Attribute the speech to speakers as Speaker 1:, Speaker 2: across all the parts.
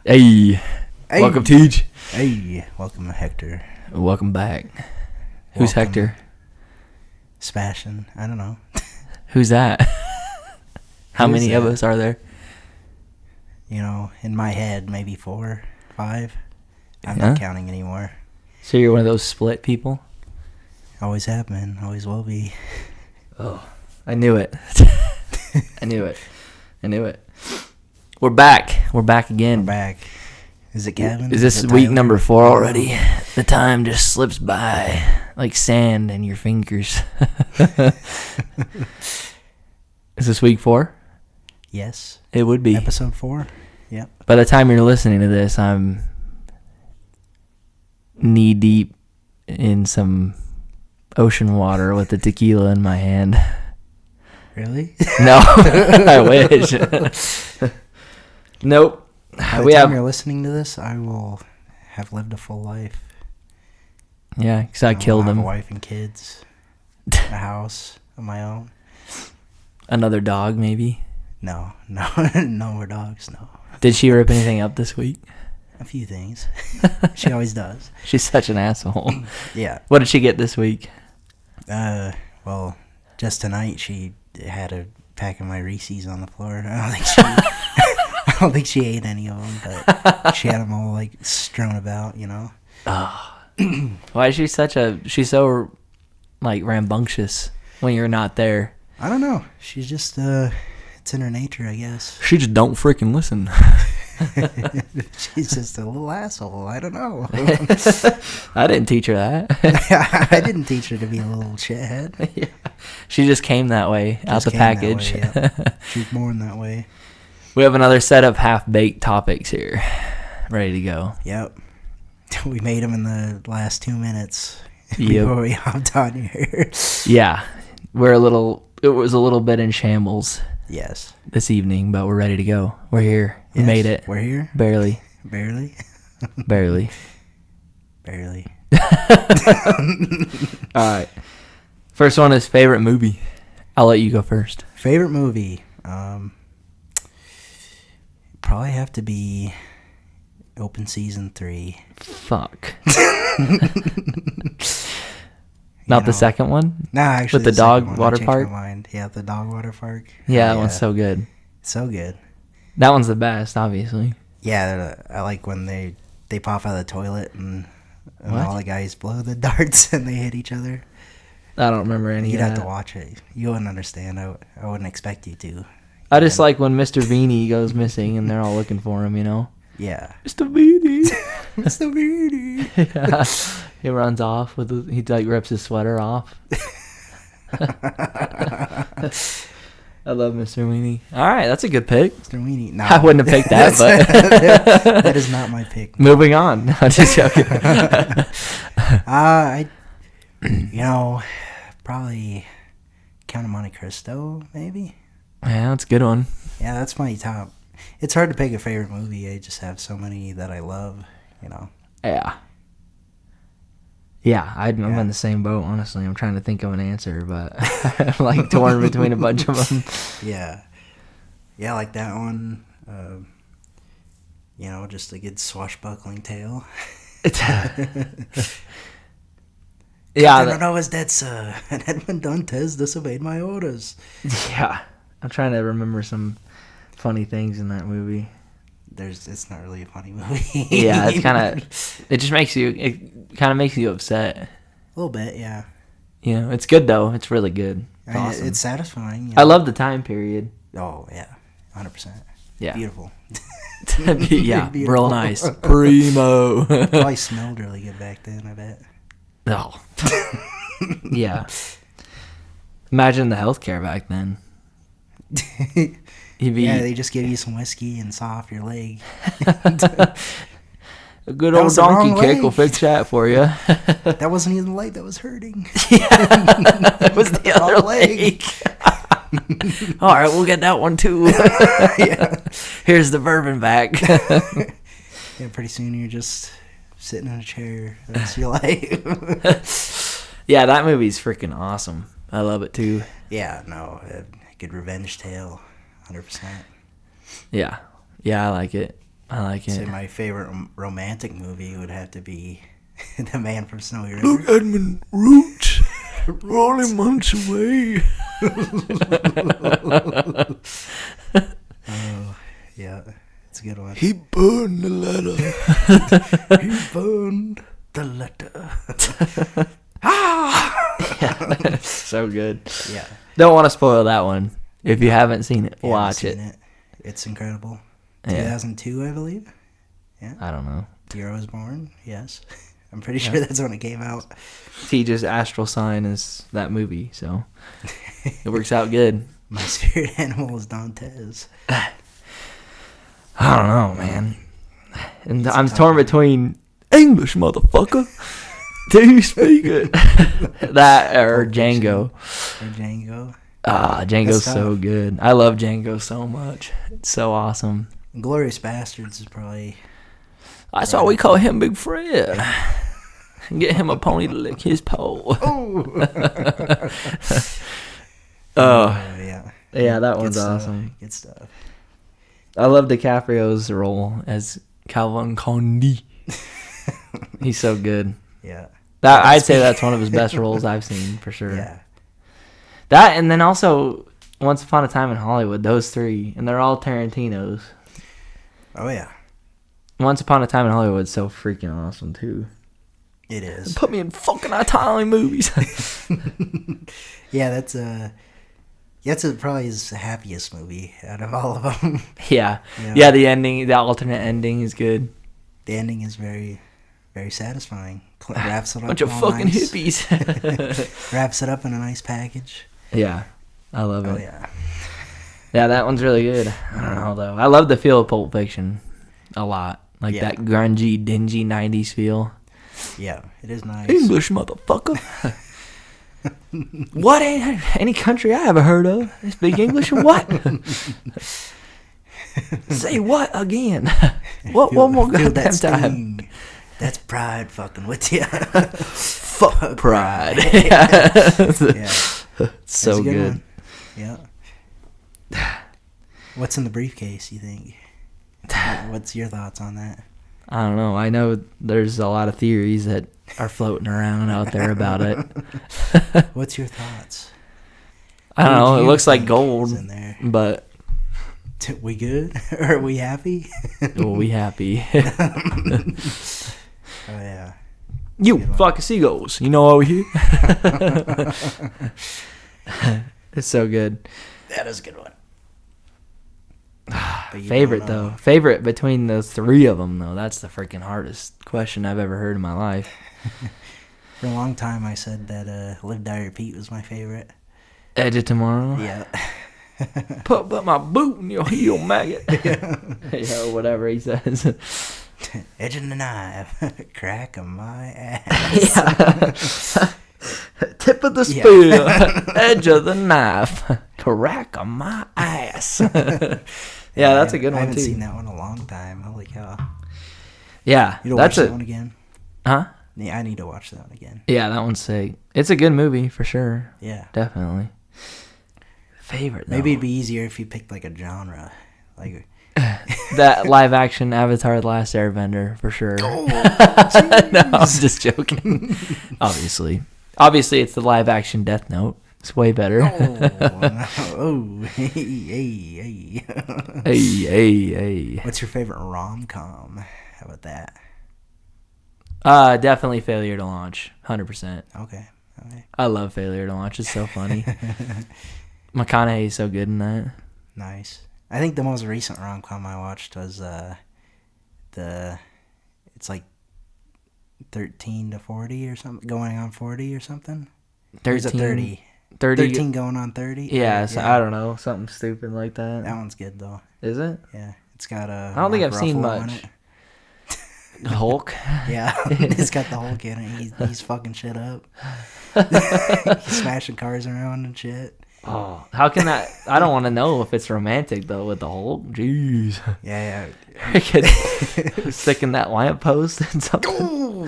Speaker 1: Hey, welcome Teach.
Speaker 2: Hey, welcome Hector.
Speaker 1: Welcome back. Who's Hector?
Speaker 2: Sebastian. I don't know.
Speaker 1: Who's that? How many of us are there?
Speaker 2: You know, in my head, maybe 4, 5. I'm not counting anymore.
Speaker 1: So you're one of those split people?
Speaker 2: Always have been. Always will be.
Speaker 1: Oh, I knew it. I knew it. We're back. We're back again.
Speaker 2: We're back. Is it Kevin?
Speaker 1: Is this week number 4 already? The time just slips by like sand in your fingers. Is this week 4?
Speaker 2: Yes.
Speaker 1: It would be.
Speaker 2: Episode 4? Yep.
Speaker 1: By the time you're listening to this, I'm knee deep in some ocean water with the tequila in my hand.
Speaker 2: Really?
Speaker 1: No, I wish. Nope.
Speaker 2: By the time you're listening to this, I will have lived a full life.
Speaker 1: Yeah, because I killed him.
Speaker 2: A wife and kids. A house of my own.
Speaker 1: Another dog, maybe?
Speaker 2: No more dogs, no.
Speaker 1: Did she rip anything up this week?
Speaker 2: A few things. She always does.
Speaker 1: She's such an asshole.
Speaker 2: Yeah.
Speaker 1: What did she get this week?
Speaker 2: Well, just tonight she had a pack of my Reese's on the floor. I don't think she ate any of them, but she had them all like strewn about, you know.
Speaker 1: Oh. Why is she's so like rambunctious when you're not there?
Speaker 2: I don't know. She's just it's in her nature, I guess.
Speaker 1: She just don't freaking listen.
Speaker 2: She's just a little asshole. I don't know.
Speaker 1: I didn't teach her that.
Speaker 2: I didn't teach her to be a little shithead.
Speaker 1: Yeah. She just came that way, out the package.
Speaker 2: Way, yep. She's born that way.
Speaker 1: We have another set of half-baked topics here, ready to go.
Speaker 2: Yep. We made them in the last 2 minutes
Speaker 1: Yep.
Speaker 2: before we hopped on here.
Speaker 1: Yeah. It was a little bit in shambles.
Speaker 2: Yes.
Speaker 1: This evening, but we're ready to go. We're here. We made it.
Speaker 2: We're here.
Speaker 1: Barely.
Speaker 2: Barely.
Speaker 1: Barely.
Speaker 2: Barely.
Speaker 1: All right. First one is favorite movie. I'll let you go first.
Speaker 2: Favorite movie. Probably have to be Open Season 3.
Speaker 1: Fuck. Not the second one?
Speaker 2: Nah, actually.
Speaker 1: With the dog water park?
Speaker 2: Yeah, the dog water park.
Speaker 1: Yeah, that one's so good.
Speaker 2: So good.
Speaker 1: That one's the best, obviously.
Speaker 2: Yeah, I like when they pop out of the toilet and all the guys blow the darts and they hit each other.
Speaker 1: I don't remember any of that.
Speaker 2: You'd have to watch it. You wouldn't understand. I wouldn't expect you to.
Speaker 1: I just like when Mr. Beanie goes missing and they're all looking for him, you know?
Speaker 2: Yeah.
Speaker 1: Mr. Beanie.
Speaker 2: Mr. Beanie.
Speaker 1: Yeah. He runs off he like rips his sweater off. I love Mr. Weenie. All right, that's a good pick.
Speaker 2: Mr. Weenie. No.
Speaker 1: I wouldn't have picked that, but
Speaker 2: that is not my pick.
Speaker 1: Moving on. I'm just joking.
Speaker 2: Probably Count of Monte Cristo, maybe.
Speaker 1: Yeah, that's a good one.
Speaker 2: Yeah, that's my top. It's hard to pick a favorite movie. I just have so many that I love, you know.
Speaker 1: Yeah. Yeah, I'm in the same boat, honestly. I'm trying to think of an answer, but I'm like torn between a bunch of them.
Speaker 2: Yeah. Yeah, like that one. Just a good swashbuckling tale.
Speaker 1: Yeah.
Speaker 2: I don't know his that's Edmond Dantes disobeyed my orders.
Speaker 1: Yeah. I'm trying to remember some funny things in that movie.
Speaker 2: It's not really a funny movie.
Speaker 1: Yeah, it kind of makes you upset.
Speaker 2: A little bit, yeah.
Speaker 1: You know, it's good though. It's really good. It's awesome.
Speaker 2: It's satisfying. You
Speaker 1: know? I love the time period.
Speaker 2: Oh yeah, 100%.
Speaker 1: Yeah,
Speaker 2: beautiful.
Speaker 1: Yeah, beautiful. Real nice. Primo.
Speaker 2: Probably smelled really good back then, I bet.
Speaker 1: Oh. Yeah. Imagine the healthcare back then.
Speaker 2: Yeah, they just give you some whiskey and saw off your leg.
Speaker 1: A good old donkey kick will fix that for you.
Speaker 2: That wasn't even the leg that was hurting.
Speaker 1: Yeah, it was the other leg. All right, we'll get that one too. Yeah. Here's the bourbon back.
Speaker 2: Yeah, pretty soon you're just sitting in a chair the rest of your life.
Speaker 1: Yeah, that movie's freaking awesome. I love it too.
Speaker 2: Yeah, no, a good revenge tale, 100%.
Speaker 1: Yeah, I like it. I like
Speaker 2: So
Speaker 1: it.
Speaker 2: my favorite romantic movie would have to be The Man from Snowy River.
Speaker 1: Look at me roots, rolling months away.
Speaker 2: Oh, yeah. It's a good one.
Speaker 1: He burned the letter.
Speaker 2: He burned the letter.
Speaker 1: Yeah, so good.
Speaker 2: Yeah.
Speaker 1: Don't want to spoil that one. If you haven't seen it,
Speaker 2: Yeah,
Speaker 1: watch
Speaker 2: I've
Speaker 1: it.
Speaker 2: seen it. It's incredible.
Speaker 1: Yeah.
Speaker 2: 2002, I believe.
Speaker 1: I don't know.
Speaker 2: Year I was born. Yes. I'm pretty sure that's when it came out.
Speaker 1: Teja's astral sign is that movie, so it works out good.
Speaker 2: My spirit animal is Dantes.
Speaker 1: I don't know, man. And
Speaker 2: It's a
Speaker 1: I'm
Speaker 2: tough
Speaker 1: torn
Speaker 2: one.
Speaker 1: between English, motherfucker. Do you speak it? That or Django.
Speaker 2: Or Django.
Speaker 1: Django's
Speaker 2: That's
Speaker 1: so
Speaker 2: tough.
Speaker 1: good. I love Django so much. It's so awesome.
Speaker 2: Glorious Bastards is probably...
Speaker 1: That's why we call him Big Fred. Get him a pony to lick his pole. Oh,
Speaker 2: yeah.
Speaker 1: yeah, that
Speaker 2: Good
Speaker 1: one's
Speaker 2: stuff.
Speaker 1: awesome.
Speaker 2: Good stuff.
Speaker 1: I love DiCaprio's role as Calvin Conde. He's so good.
Speaker 2: Yeah.
Speaker 1: I'd say that's one of his best roles I've seen for sure.
Speaker 2: Yeah.
Speaker 1: That and then also Once Upon a Time in Hollywood. Those three, and they're all Tarantino's.
Speaker 2: Oh, yeah.
Speaker 1: Once Upon a Time in Hollywood's so freaking awesome too.
Speaker 2: It is.
Speaker 1: Put me in fucking Italian movies.
Speaker 2: Yeah, that's probably his happiest movie out of all of them.
Speaker 1: Yeah.
Speaker 2: Yeah.
Speaker 1: Yeah, the ending, the alternate ending is good.
Speaker 2: The ending is very, very satisfying. Wraps it up
Speaker 1: Bunch of
Speaker 2: all
Speaker 1: fucking
Speaker 2: nice.
Speaker 1: hippies.
Speaker 2: Wraps it up in a nice package.
Speaker 1: Yeah. I love it.
Speaker 2: Oh, yeah.
Speaker 1: Yeah, that one's really good. I don't know though. I love the feel of Pulp Fiction a lot. Like
Speaker 2: Yeah.
Speaker 1: that grungy, dingy 90s feel.
Speaker 2: Yeah, it is nice.
Speaker 1: English, motherfucker. What ain't any country I ever heard of? They speak English or what? Say what again? What
Speaker 2: Feel-
Speaker 1: one more
Speaker 2: feel
Speaker 1: goddamn
Speaker 2: that
Speaker 1: time?
Speaker 2: sting. That's pride fucking with you.
Speaker 1: Fuck pride.
Speaker 2: Yeah.
Speaker 1: So
Speaker 2: That's a
Speaker 1: good.
Speaker 2: one. Yeah. What's in the briefcase, you think? What's your thoughts on that?
Speaker 1: I don't know. I know there's a lot of theories that are floating around out there about it.
Speaker 2: What's your thoughts?
Speaker 1: I don't
Speaker 2: What
Speaker 1: know.
Speaker 2: do
Speaker 1: It
Speaker 2: you
Speaker 1: looks like
Speaker 2: think
Speaker 1: gold,
Speaker 2: is in there?
Speaker 1: but
Speaker 2: We good? Are we happy?
Speaker 1: we'll be happy.
Speaker 2: Oh, yeah.
Speaker 1: You
Speaker 2: Good one.
Speaker 1: fucking seagulls. You know over here? It's so good.
Speaker 2: That is a good one. But you
Speaker 1: Favorite,
Speaker 2: don't know.
Speaker 1: though. Favorite between the three of them, though. That's the freaking hardest question I've ever heard in my life.
Speaker 2: For a long time, I said that Live, Die, Repeat was my favorite.
Speaker 1: Edge of Tomorrow.
Speaker 2: Yeah.
Speaker 1: Put my boot in your heel, maggot. Yeah, whatever he says.
Speaker 2: Edge of the knife. Crack of my ass.
Speaker 1: Yeah. Tip of the
Speaker 2: Yeah.
Speaker 1: spear. Edge of the knife. Crack of my ass. Yeah, that's a good
Speaker 2: I
Speaker 1: one,
Speaker 2: haven't
Speaker 1: too.
Speaker 2: seen that one in a long time. Holy cow.
Speaker 1: Yeah,
Speaker 2: You don't
Speaker 1: that's
Speaker 2: watch
Speaker 1: a...
Speaker 2: that one again?
Speaker 1: Huh?
Speaker 2: Yeah, I need to watch that one again.
Speaker 1: Yeah, that one's sick. It's a good movie, for sure.
Speaker 2: Yeah.
Speaker 1: Definitely. Favorite, though.
Speaker 2: Maybe it'd be easier if you picked like a genre. Like,
Speaker 1: That live action Avatar The Last Airbender, for sure.
Speaker 2: oh,
Speaker 1: No, I'm just joking. Obviously, it's the live action Death Note. It's way better.
Speaker 2: hey.
Speaker 1: Hey.
Speaker 2: What's your favorite rom-com? How about that?
Speaker 1: Definitely Failure to Launch. 100%.
Speaker 2: Okay.
Speaker 1: I love Failure to Launch. It's so funny. McConaughey's so good in that.
Speaker 2: Nice. I think the most recent rom-com I watched was it's like 13 to 40 or something, going on 40 or something. Or is it 30? 13 going on 30?
Speaker 1: Yeah, so I don't know. Something stupid like that.
Speaker 2: That one's good though.
Speaker 1: Is it?
Speaker 2: Yeah. It's got a
Speaker 1: I don't think
Speaker 2: Mark
Speaker 1: I've seen
Speaker 2: Ruffalo in
Speaker 1: much.
Speaker 2: it.
Speaker 1: Hulk?
Speaker 2: Yeah. It's got the Hulk in it. He's fucking shit up. He's smashing cars around and shit.
Speaker 1: Oh, how can that? I don't want to know if it's romantic though with the Hulk. Jeez,
Speaker 2: Yeah.
Speaker 1: I could stick in that lamppost and something.
Speaker 2: Oh,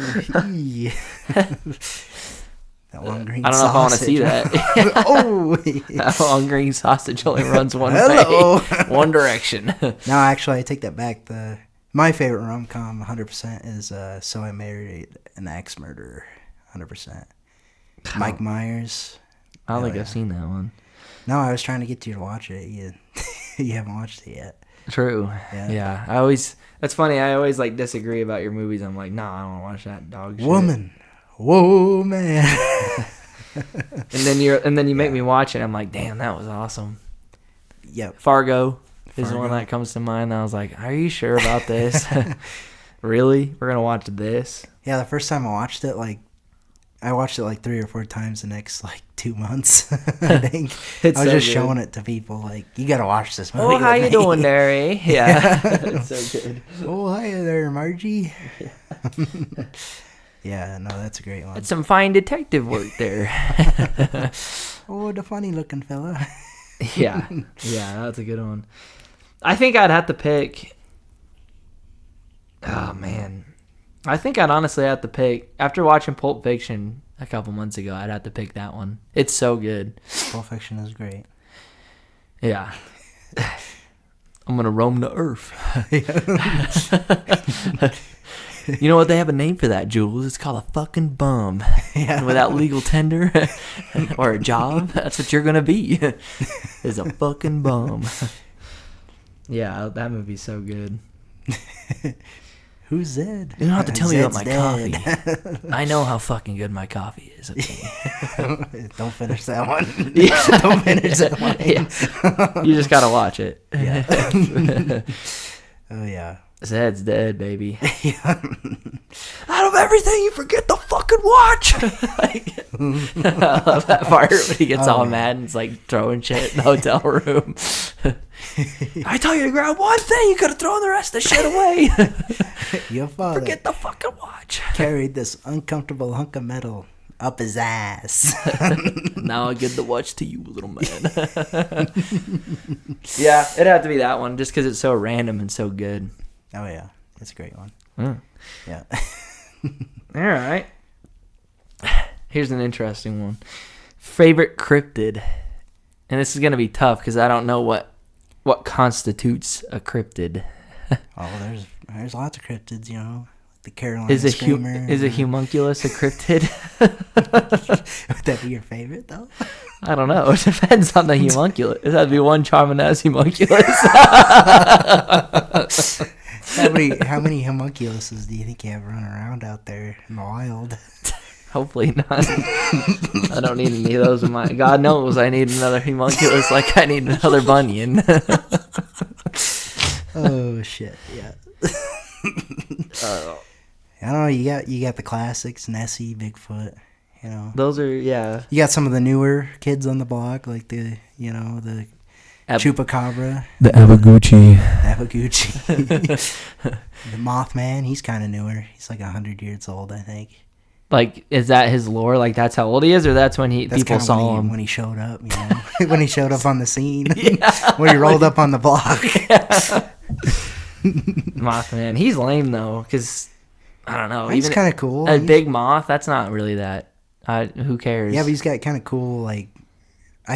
Speaker 2: that long green
Speaker 1: I don't know if I want to see
Speaker 2: sausage.
Speaker 1: that.
Speaker 2: Oh,
Speaker 1: That long green sausage only runs one
Speaker 2: Hello.
Speaker 1: way, one direction.
Speaker 2: no, actually, I take that back. The My favorite rom-com, 100%, is So I Married an Axe-Murderer, 100%. Mike Myers.
Speaker 1: I don't think I've seen that one.
Speaker 2: No, I was trying to get you to watch it. You haven't watched it yet.
Speaker 1: True. Yeah. That's funny. I always like disagree about your movies. I'm like, nah, I don't want to watch that dog shit.
Speaker 2: Woman. Whoa, man.
Speaker 1: and then you make me watch it. I'm like, damn, that was awesome.
Speaker 2: Yep.
Speaker 1: Fargo is the one that comes to mind. I was like, are you sure about this? Really? We're going to watch this?
Speaker 2: Yeah, the first time I watched it, I watched it 3 or 4 times the next 2 months. I think I was just showing it to people. You got to watch this movie.
Speaker 1: Oh, how you doing there, eh? Yeah, it's so good.
Speaker 2: Oh, hi there, Margie. Yeah, no, that's a great one.
Speaker 1: That's some fine detective work there.
Speaker 2: Oh, the funny looking fella.
Speaker 1: Yeah, that's a good one. I think I'd have to pick. Oh man. I think I'd honestly have to pick, after watching Pulp Fiction a couple months ago, I'd have to pick that one. It's so good.
Speaker 2: Pulp Fiction is great.
Speaker 1: Yeah. I'm going to roam the earth. You know what? They have a name for that, Jules. It's called a fucking bum. Yeah. Without legal tender or a job, that's what you're going to be. Is a fucking bum. Yeah, that movie's so good.
Speaker 2: Who's Zed?
Speaker 1: You don't have to tell me about my
Speaker 2: dead.
Speaker 1: coffee. I know how fucking good my coffee is. Okay.
Speaker 2: Don't finish that one.
Speaker 1: Yeah.
Speaker 2: Don't finish that one.
Speaker 1: Yeah. You just gotta watch it.
Speaker 2: Yeah. Oh yeah.
Speaker 1: Zed's dead, baby.
Speaker 2: Yeah.
Speaker 1: Out of everything, you forget the fucking watch. I love that part when he gets all mad and is throwing shit in the hotel room. I tell you to grab one thing, you could have thrown the rest of the shit away.
Speaker 2: Your father
Speaker 1: forget the fucking watch.
Speaker 2: Carried this uncomfortable hunk of metal up his ass.
Speaker 1: Now I give the watch to you, little man. Yeah, it'd have to be that one just because it's so random and so good.
Speaker 2: Oh yeah, it's a great one. Yeah.
Speaker 1: All right. Here's an interesting one. Favorite cryptid. And this is going to be tough because I don't know what constitutes a cryptid.
Speaker 2: Oh, there's lots of cryptids, the Carolina Screamer.
Speaker 1: Is a homunculus a cryptid?
Speaker 2: Would that be your favorite, though?
Speaker 1: I don't know. It depends on the homunculus. It has to be one Charmanaz homunculus.
Speaker 2: How many homunculuses do you think you have running around out there in the wild?
Speaker 1: Hopefully not. I don't need any of those in my... God knows I need another homunculus like I need another bunion.
Speaker 2: Oh, shit. Yeah. I don't know. You got the classics, Nessie, Bigfoot,
Speaker 1: Those are, yeah.
Speaker 2: You got some of the newer kids on the block, like the Chupacabra.
Speaker 1: The Abaguchi.
Speaker 2: The Mothman, he's kind of newer. He's 100 years old, I think.
Speaker 1: Is that his lore? That's how old he is, or that's when people saw him?
Speaker 2: When he showed up, when he showed up on the scene. Yeah. When he rolled up on the block. Yeah.
Speaker 1: Mothman. He's lame, though, because, I don't know.
Speaker 2: He's kind of cool.
Speaker 1: A big moth, that's not really that. Who cares?
Speaker 2: Yeah, but he's got kind of cool, I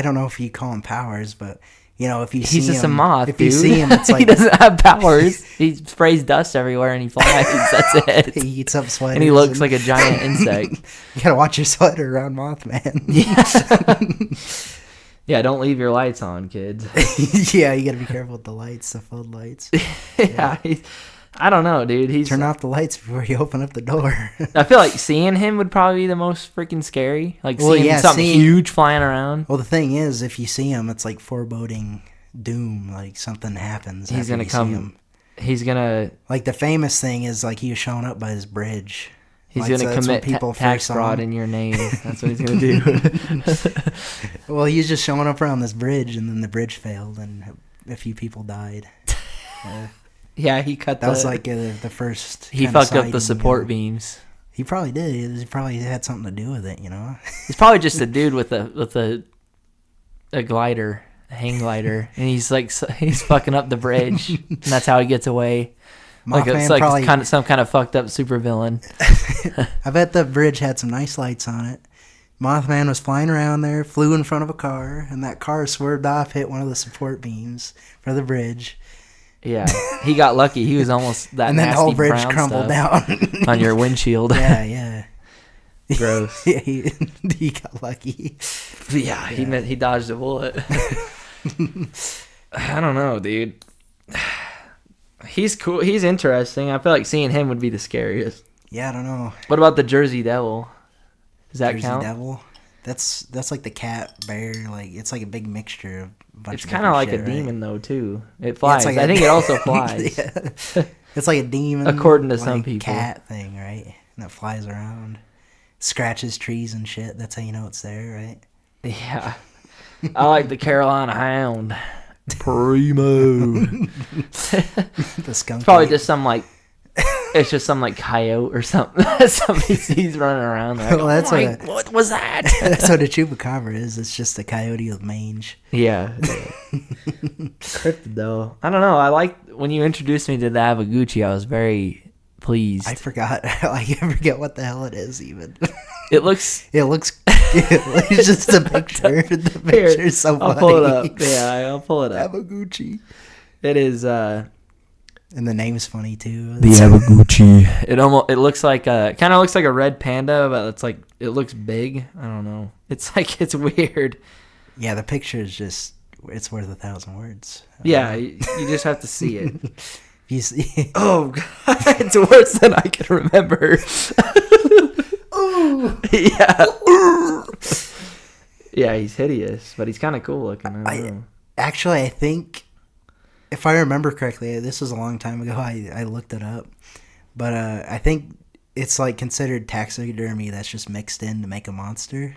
Speaker 2: don't know if you call him powers, but... if you see him...
Speaker 1: He's just a moth,
Speaker 2: if
Speaker 1: dude.
Speaker 2: You see him, it's
Speaker 1: he doesn't have powers. He sprays dust everywhere and he flies. That's it.
Speaker 2: He eats up sweaters.
Speaker 1: And he looks like a giant insect.
Speaker 2: You gotta watch your sweater around Mothman.
Speaker 1: Yeah. Yeah, don't leave your lights on, kids.
Speaker 2: Yeah, you gotta be careful with the lights, the floodlights.
Speaker 1: Yeah. I don't know, dude.
Speaker 2: Turn off the lights before you open up the door.
Speaker 1: I feel like seeing him would probably be the most freaking scary. Seeing something huge flying around.
Speaker 2: Well, the thing is, if you see him, it's foreboding doom. Something happens.
Speaker 1: He's gonna come. He's gonna.
Speaker 2: The famous thing is he was showing up by his bridge.
Speaker 1: He's gonna commit tax fraud in your name. That's what he's gonna do.
Speaker 2: Well, he was just showing up around this bridge, and then the bridge failed, and a few people died.
Speaker 1: Yeah, he cut.
Speaker 2: That was the first.
Speaker 1: He fucked up the support beams.
Speaker 2: He probably did. He probably had something to do with it.
Speaker 1: He's probably just a dude with a glider, a hang glider, and he's fucking up the bridge, and that's how he gets away.
Speaker 2: Mothman
Speaker 1: some kind of fucked up supervillain.
Speaker 2: I bet the bridge had some nice lights on it. Mothman was flying around there, flew in front of a car, and that car swerved off, hit one of the support beams for the bridge.
Speaker 1: Yeah, he got lucky. He was almost that
Speaker 2: And then the
Speaker 1: nasty
Speaker 2: whole bridge
Speaker 1: brown
Speaker 2: crumbled
Speaker 1: stuff
Speaker 2: down.
Speaker 1: on your windshield.
Speaker 2: Yeah.
Speaker 1: Gross.
Speaker 2: Yeah, he got lucky.
Speaker 1: Yeah, he dodged a bullet. I don't know, dude. He's cool. He's interesting. I feel like seeing him would be the scariest.
Speaker 2: Yeah, I don't know.
Speaker 1: What about the Jersey Devil? Does that
Speaker 2: Jersey
Speaker 1: count?
Speaker 2: Devil? That's like the cat, bear. Like, it's like a big mixture of a bunch
Speaker 1: It's
Speaker 2: of
Speaker 1: kind of like
Speaker 2: shit,
Speaker 1: a
Speaker 2: right?
Speaker 1: demon, though, too. It flies.
Speaker 2: like
Speaker 1: I think it also flies.
Speaker 2: Yeah. It's like a demon.
Speaker 1: According to some
Speaker 2: like,
Speaker 1: people.
Speaker 2: cat thing, right? And it flies around. Scratches trees and shit. That's how you know it's there, right?
Speaker 1: Yeah. I like the Carolina Hound. Primo.
Speaker 2: The skunk.
Speaker 1: It's probably
Speaker 2: ape.
Speaker 1: just some, like, it's just some, like, coyote or something that somebody sees running around. Like,
Speaker 2: Well, that's
Speaker 1: what was that?
Speaker 2: That's what a chupacabra is. It's just a coyote with mange.
Speaker 1: Yeah. Cryptid, though. I don't know. I like when you introduced me to the Avaguchi, I was very pleased.
Speaker 2: I forgot. I forget what the hell it is even.
Speaker 1: It looks...
Speaker 2: It's just a picture. The picture's so funny.
Speaker 1: I'll pull it up. Yeah, I'll pull it up.
Speaker 2: Avaguchi.
Speaker 1: It is...
Speaker 2: And the name's funny too.
Speaker 1: The Avaguchi. It looks like kind of looks like a red panda, but it's like it looks big. I don't know. It's like it's weird.
Speaker 2: Yeah, the picture is just it's worth 1,000 words.
Speaker 1: Yeah, you just have to see it.
Speaker 2: You see,
Speaker 1: Oh god, it's worse than I can remember.
Speaker 2: ooh,
Speaker 1: Yeah. Yeah, he's hideous, but he's kind of cool looking. I don't know.
Speaker 2: actually, I think if I remember correctly, this was a long time ago. I looked it up, but I think it's like considered taxidermy that's just mixed in to make a monster,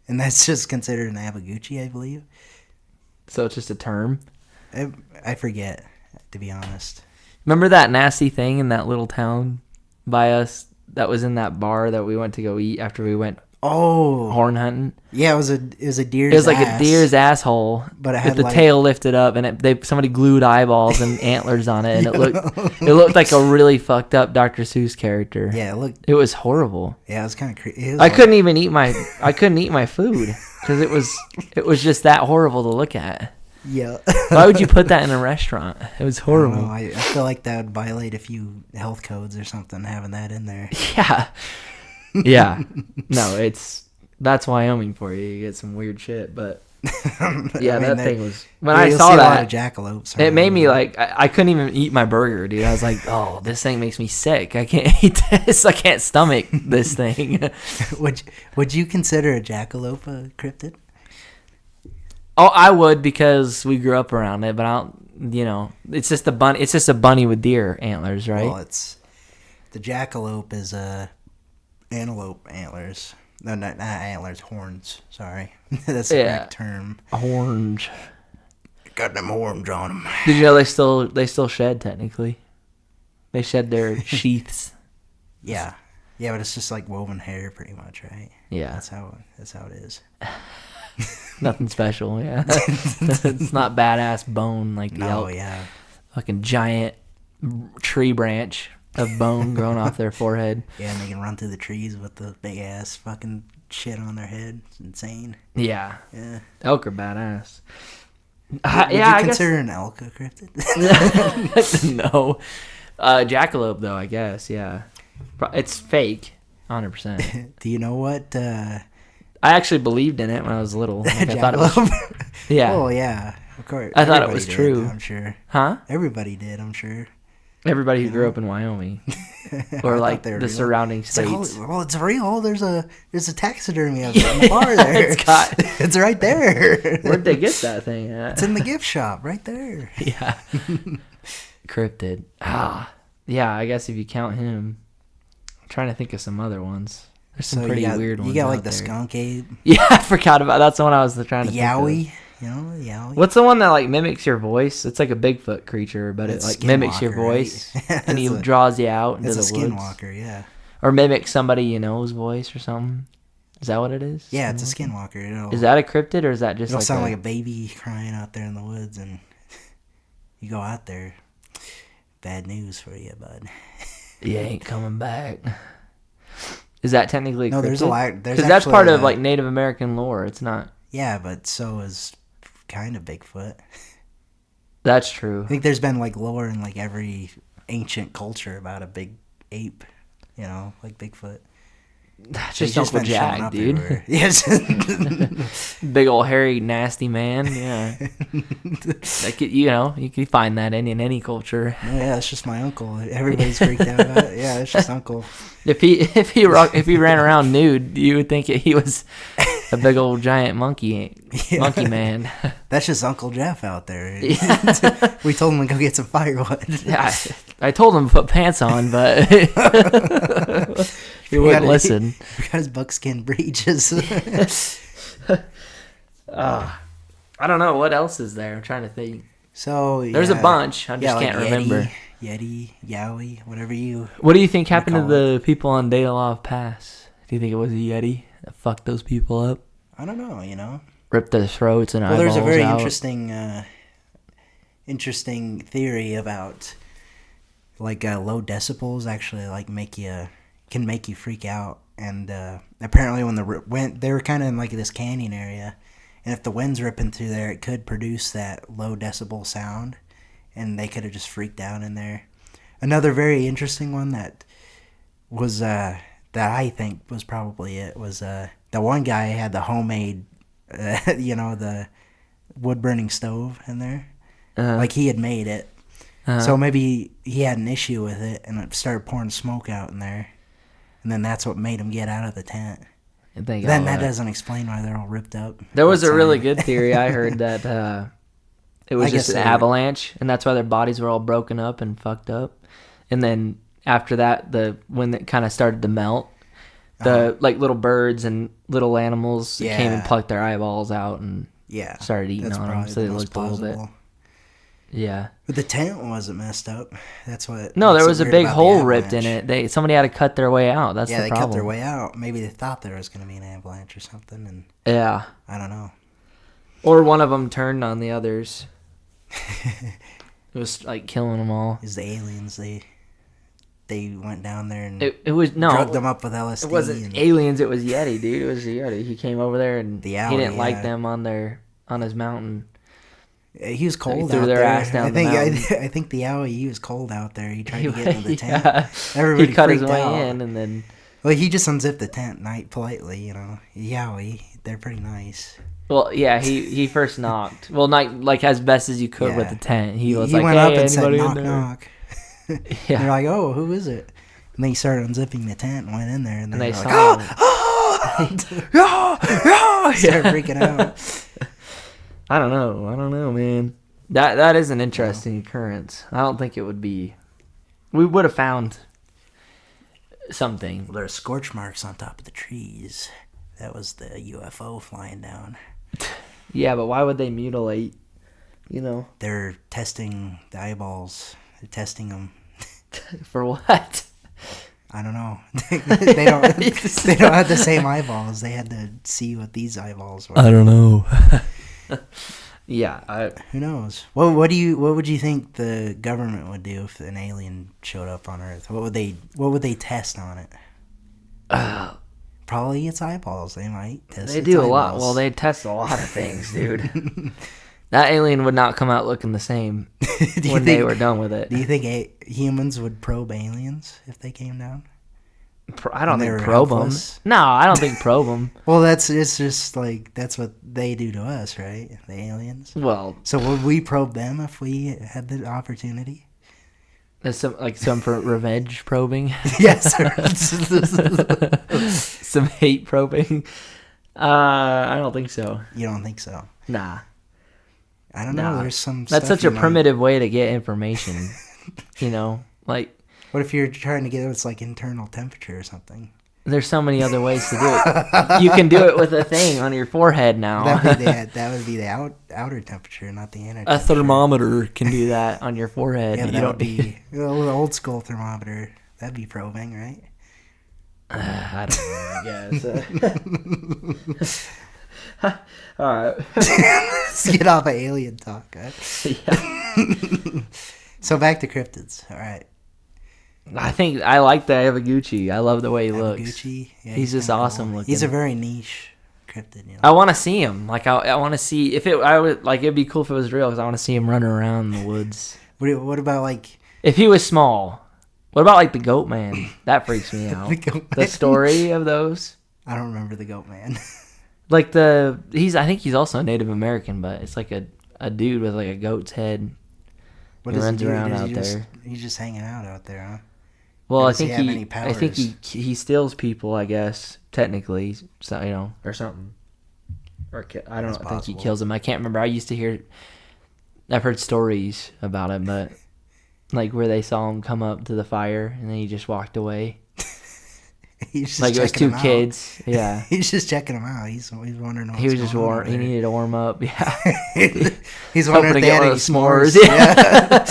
Speaker 2: and that's just considered an Avaguchi, I believe.
Speaker 1: So it's just a term.
Speaker 2: I forget, to be honest.
Speaker 1: Remember that nasty thing in that little town by us that was in that bar that we went to go eat after we went
Speaker 2: Oh,
Speaker 1: horn hunting?
Speaker 2: yeah, it was a deer's.
Speaker 1: It was like
Speaker 2: ass,
Speaker 1: a deer's asshole,
Speaker 2: but it
Speaker 1: with
Speaker 2: had
Speaker 1: the
Speaker 2: like,
Speaker 1: tail lifted up, and somebody glued eyeballs and antlers on it, and it looked like a really fucked up Dr. Seuss character.
Speaker 2: Yeah,
Speaker 1: It was horrible.
Speaker 2: Yeah, it was kind of creepy.
Speaker 1: I couldn't even eat my food because it was just that horrible to look at.
Speaker 2: Yeah.
Speaker 1: Why would you put that in a restaurant? It was horrible.
Speaker 2: I feel like that would violate a few health codes or something, having that in there.
Speaker 1: Yeah. Yeah. No, that's Wyoming for you. You get some weird shit, but yeah, that thing was, when I saw
Speaker 2: a lot
Speaker 1: that,
Speaker 2: of jackalopes
Speaker 1: it made me
Speaker 2: around.
Speaker 1: like, I couldn't even eat my burger, dude. I was like, oh, this thing makes me sick. I can't eat this. I can't stomach this thing.
Speaker 2: Would you consider a jackalope a cryptid?
Speaker 1: Oh, I would, because we grew up around it, but I don't, it's just a bunny. It's just a bunny with deer antlers, right?
Speaker 2: Well, the jackalope is antelope antlers. No, not antlers, horns. Sorry, that's the correct term.
Speaker 1: Orange.
Speaker 2: Got them horns on them.
Speaker 1: Did you know they still shed technically? They shed their sheaths.
Speaker 2: Yeah, but it's just like woven hair, pretty much, right?
Speaker 1: Yeah,
Speaker 2: that's how it is.
Speaker 1: Nothing special. Yeah, it's not badass bone like the elk.
Speaker 2: Yeah,
Speaker 1: fucking giant tree branch of bone growing off their forehead.
Speaker 2: Yeah, and they can run through the trees with the big ass fucking shit on their head. It's insane.
Speaker 1: Yeah. Elk are badass.
Speaker 2: Would you consider an elk a cryptid?
Speaker 1: No. Jackalope, though, I guess, yeah. It's fake, 100%.
Speaker 2: Do you know what?
Speaker 1: I actually believed in it when I was little. Like, I thought it was, yeah.
Speaker 2: Oh, yeah, of course.
Speaker 1: I thought it was
Speaker 2: Everybody
Speaker 1: true.
Speaker 2: did, I'm sure.
Speaker 1: Huh?
Speaker 2: Everybody did, I'm sure.
Speaker 1: Everybody who grew up in Wyoming. Or like the surrounding states.
Speaker 2: Like, well, it's real. There's a taxidermy of it in the bar there. It's right there.
Speaker 1: Where'd they get that thing at?
Speaker 2: It's in the gift shop right there.
Speaker 1: Yeah. Cryptid. Yeah, I guess if you count him. I'm trying to think of some other ones. There's some pretty weird ones.
Speaker 2: You got like
Speaker 1: out
Speaker 2: the
Speaker 1: there.
Speaker 2: skunk ape.
Speaker 1: Yeah, I forgot about that's the one I was trying to think
Speaker 2: Yowie.
Speaker 1: of.
Speaker 2: You know, Yowie.
Speaker 1: What's the one that like mimics your voice? It's like a Bigfoot creature, but it like mimics your voice,
Speaker 2: right?
Speaker 1: and he draws you out into the woods.
Speaker 2: It's a skinwalker, yeah.
Speaker 1: Or mimics somebody you know's voice or something. Is that what it is?
Speaker 2: Yeah, it's a skinwalker.
Speaker 1: Is that a cryptid or is that just?
Speaker 2: It'll
Speaker 1: like
Speaker 2: sound like a baby crying out there in the woods, and you go out there. Bad news for you, bud.
Speaker 1: You ain't coming back. Is that technically a cryptid?
Speaker 2: No, there's a lot.
Speaker 1: Because that's part of like Native American lore. It's not.
Speaker 2: Yeah, but so is kind of Bigfoot.
Speaker 1: That's true.
Speaker 2: I think there's been like lore in like every ancient culture about a big ape, you know, like Bigfoot.
Speaker 1: That's
Speaker 2: He's
Speaker 1: just Uncle
Speaker 2: been showing
Speaker 1: Jack,
Speaker 2: up
Speaker 1: dude.
Speaker 2: everywhere. Yes.
Speaker 1: Big old hairy nasty man. Yeah. Like you can find that in any culture.
Speaker 2: Oh, yeah, it's just my uncle. Everybody's freaked out about it. Yeah, it's just uncle.
Speaker 1: If he ran around nude, you would think he was a big old giant monkey man.
Speaker 2: That's just Uncle Jeff out there. We told him to go get some firewood.
Speaker 1: Yeah, I told him to put pants on, but he wouldn't listen.
Speaker 2: He got his buckskin breeches.
Speaker 1: I don't know what else is there. I'm trying to think.
Speaker 2: So
Speaker 1: there's a bunch. I just can't remember.
Speaker 2: Yeti, Yowie, whatever you.
Speaker 1: What do you think happened to the people on Dayaloft Pass? Do you think it was a Yeti that fucked those people up?
Speaker 2: I don't know. You know,
Speaker 1: ripped their throats and eyeballs out.
Speaker 2: Well, there's a very interesting theory about like low decibels actually like can make you freak out, and apparently when they were kind of in like this canyon area, and if the wind's ripping through there, it could produce that low decibel sound, and they could have just freaked out in there. Another very interesting one that was that I think was probably it was the one guy had the homemade the wood burning stove in there, like he had made it. So maybe he had an issue with it, and it started pouring smoke out in there, and then that's what made him get out of the tent. Then that doesn't explain why they're all ripped up.
Speaker 1: There was a really good theory I heard that it was just an avalanche, and that's why their bodies were all broken up and fucked up. And then after that, when it kind of started to melt, like little birds and little animals came and plucked their eyeballs out and started eating on them, so they looked a little bit. Yeah.
Speaker 2: But the tent wasn't messed up. That's what.
Speaker 1: No, there was a big hole ripped in it. Somebody had to cut their way out. That's the problem.
Speaker 2: Yeah, they cut their way out. Maybe they thought there was going to be an avalanche or something, and
Speaker 1: yeah,
Speaker 2: I don't know.
Speaker 1: Or one of them turned on the others. It was like killing them all.
Speaker 2: It was the aliens. They went down there and
Speaker 1: drugged
Speaker 2: them up with LSD.
Speaker 1: It wasn't aliens. It was Yeti, dude. It was the Yeti. He came over there and he didn't like them on his mountain.
Speaker 2: He was cold
Speaker 1: out
Speaker 2: there.
Speaker 1: Their ass down
Speaker 2: I think the Yowie, he was cold out there. He tried to get into the tent. Everybody
Speaker 1: he cut
Speaker 2: freaked
Speaker 1: his way
Speaker 2: out.
Speaker 1: in, and then
Speaker 2: he just unzipped the tent politely. Yowie, they're pretty nice.
Speaker 1: Well, yeah, he first knocked. Well, not like as best as you could with the tent. He was like,
Speaker 2: went
Speaker 1: hey,
Speaker 2: up and said, knock,
Speaker 1: there?
Speaker 2: knock. Yeah. They're like, oh, who is it? And then he started unzipping the tent and went in there, and they saw
Speaker 1: him.
Speaker 2: Started freaking out.
Speaker 1: I don't know, man. That is an interesting occurrence. I don't think it would be. We would have found something.
Speaker 2: Well, there are scorch marks on top of the trees. That was the UFO flying down.
Speaker 1: Yeah, but why would they mutilate?
Speaker 2: They're testing the eyeballs. They're testing them.
Speaker 1: For what?
Speaker 2: I don't know. They don't have the same eyeballs. They had to see what these eyeballs were.
Speaker 1: I don't know. Yeah,
Speaker 2: who knows? What would you think the government would do if an alien showed up on Earth? What would they test on it? Probably its eyeballs. They might test.
Speaker 1: They do a lot. Well, they test a lot of things, dude. That alien would not come out looking the same when they were done with it.
Speaker 2: Do you think humans would probe aliens if they came down?
Speaker 1: I don't think probe them. No, I don't think probe them.
Speaker 2: Well, it's just like that's what they do to us, right? The aliens.
Speaker 1: Well,
Speaker 2: so would we probe them if we had the opportunity?
Speaker 1: Some for revenge probing.
Speaker 2: Yes.
Speaker 1: Some hate probing. I don't think so.
Speaker 2: You don't think so?
Speaker 1: Nah.
Speaker 2: I don't know. There's some.
Speaker 1: That's such a primitive way to get information. Like.
Speaker 2: What if you're trying to get it's like internal temperature or something?
Speaker 1: There's so many other ways to do it. You can do it with a thing on your forehead now.
Speaker 2: That would be the outer temperature, not the inner.
Speaker 1: A thermometer can do that on your forehead.
Speaker 2: Yeah, that would be the old school thermometer. That'd be probing, right?
Speaker 1: I don't know. I guess. All right.
Speaker 2: Let's get off of alien talk. Right?
Speaker 1: Yeah.
Speaker 2: So back to cryptids. All right.
Speaker 1: I think I like the Avaguchi. I love the way he looks.
Speaker 2: Yeah,
Speaker 1: he's just awesome looking.
Speaker 2: He's a very niche cryptid. You know?
Speaker 1: I want to see him. Like I want to see if it. I would like it'd be cool if it was real because I want to see him running around in the woods.
Speaker 2: What about like
Speaker 1: if he was small? What about like the Goat Man? That freaks me out. The story of those.
Speaker 2: I don't remember the Goat Man.
Speaker 1: Like I think he's also a Native American, but it's like a dude with like a goat's head.
Speaker 2: What
Speaker 1: he
Speaker 2: does
Speaker 1: runs
Speaker 2: he do?
Speaker 1: around out there.
Speaker 2: He's just hanging out there, huh?
Speaker 1: Well, I
Speaker 2: does he
Speaker 1: think
Speaker 2: have any powers?
Speaker 1: I think he steals people, I guess, technically, so, you know, or something. Or I don't know. I think he kills them. I can't remember. I've heard stories about it, but like where they saw him come up to the fire and then he just walked away.
Speaker 2: He's just
Speaker 1: like it was two kids. Yeah.
Speaker 2: He's just checking them out. He's wondering what's
Speaker 1: he was just
Speaker 2: going on.
Speaker 1: He needed to warm up. Yeah.
Speaker 2: He's wondering if they had any s'mores. Yeah.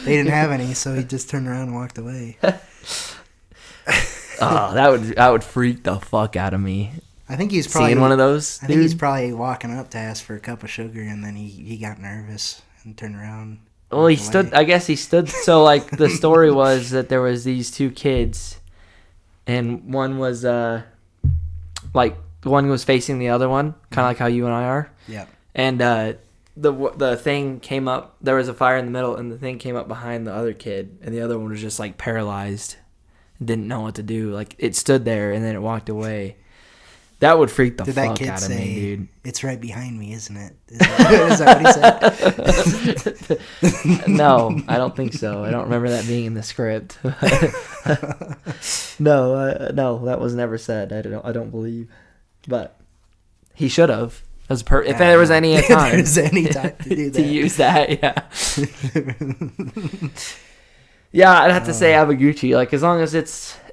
Speaker 2: They didn't have any, so he just turned around and walked away.
Speaker 1: Oh, that would freak the fuck out of me.
Speaker 2: I think he's probably
Speaker 1: seeing one of those.
Speaker 2: I think he's probably walking up to ask for a cup of sugar, and then he got nervous and turned around.
Speaker 1: Well, he stood. I guess he stood. So, like, the story was that there was these two kids, and one was like one was facing the other one, kind of like how you and I are.
Speaker 2: Yeah.
Speaker 1: And the thing came up. There was a fire in the middle, and the thing came up behind the other kid, and the other one was just like paralyzed, didn't know what to do. Like it stood there, and then it walked away. That would freak the fuck out of me, dude.
Speaker 2: It's right behind me, isn't it? Is that what he
Speaker 1: said? No, I don't think so. I don't remember that being in the script. No, that was never said. I don't believe. But he should have. If there was any time.
Speaker 2: There's any time to do that.
Speaker 1: To use that, yeah. Yeah, I'd have to say Abaguchi. Like, as long as it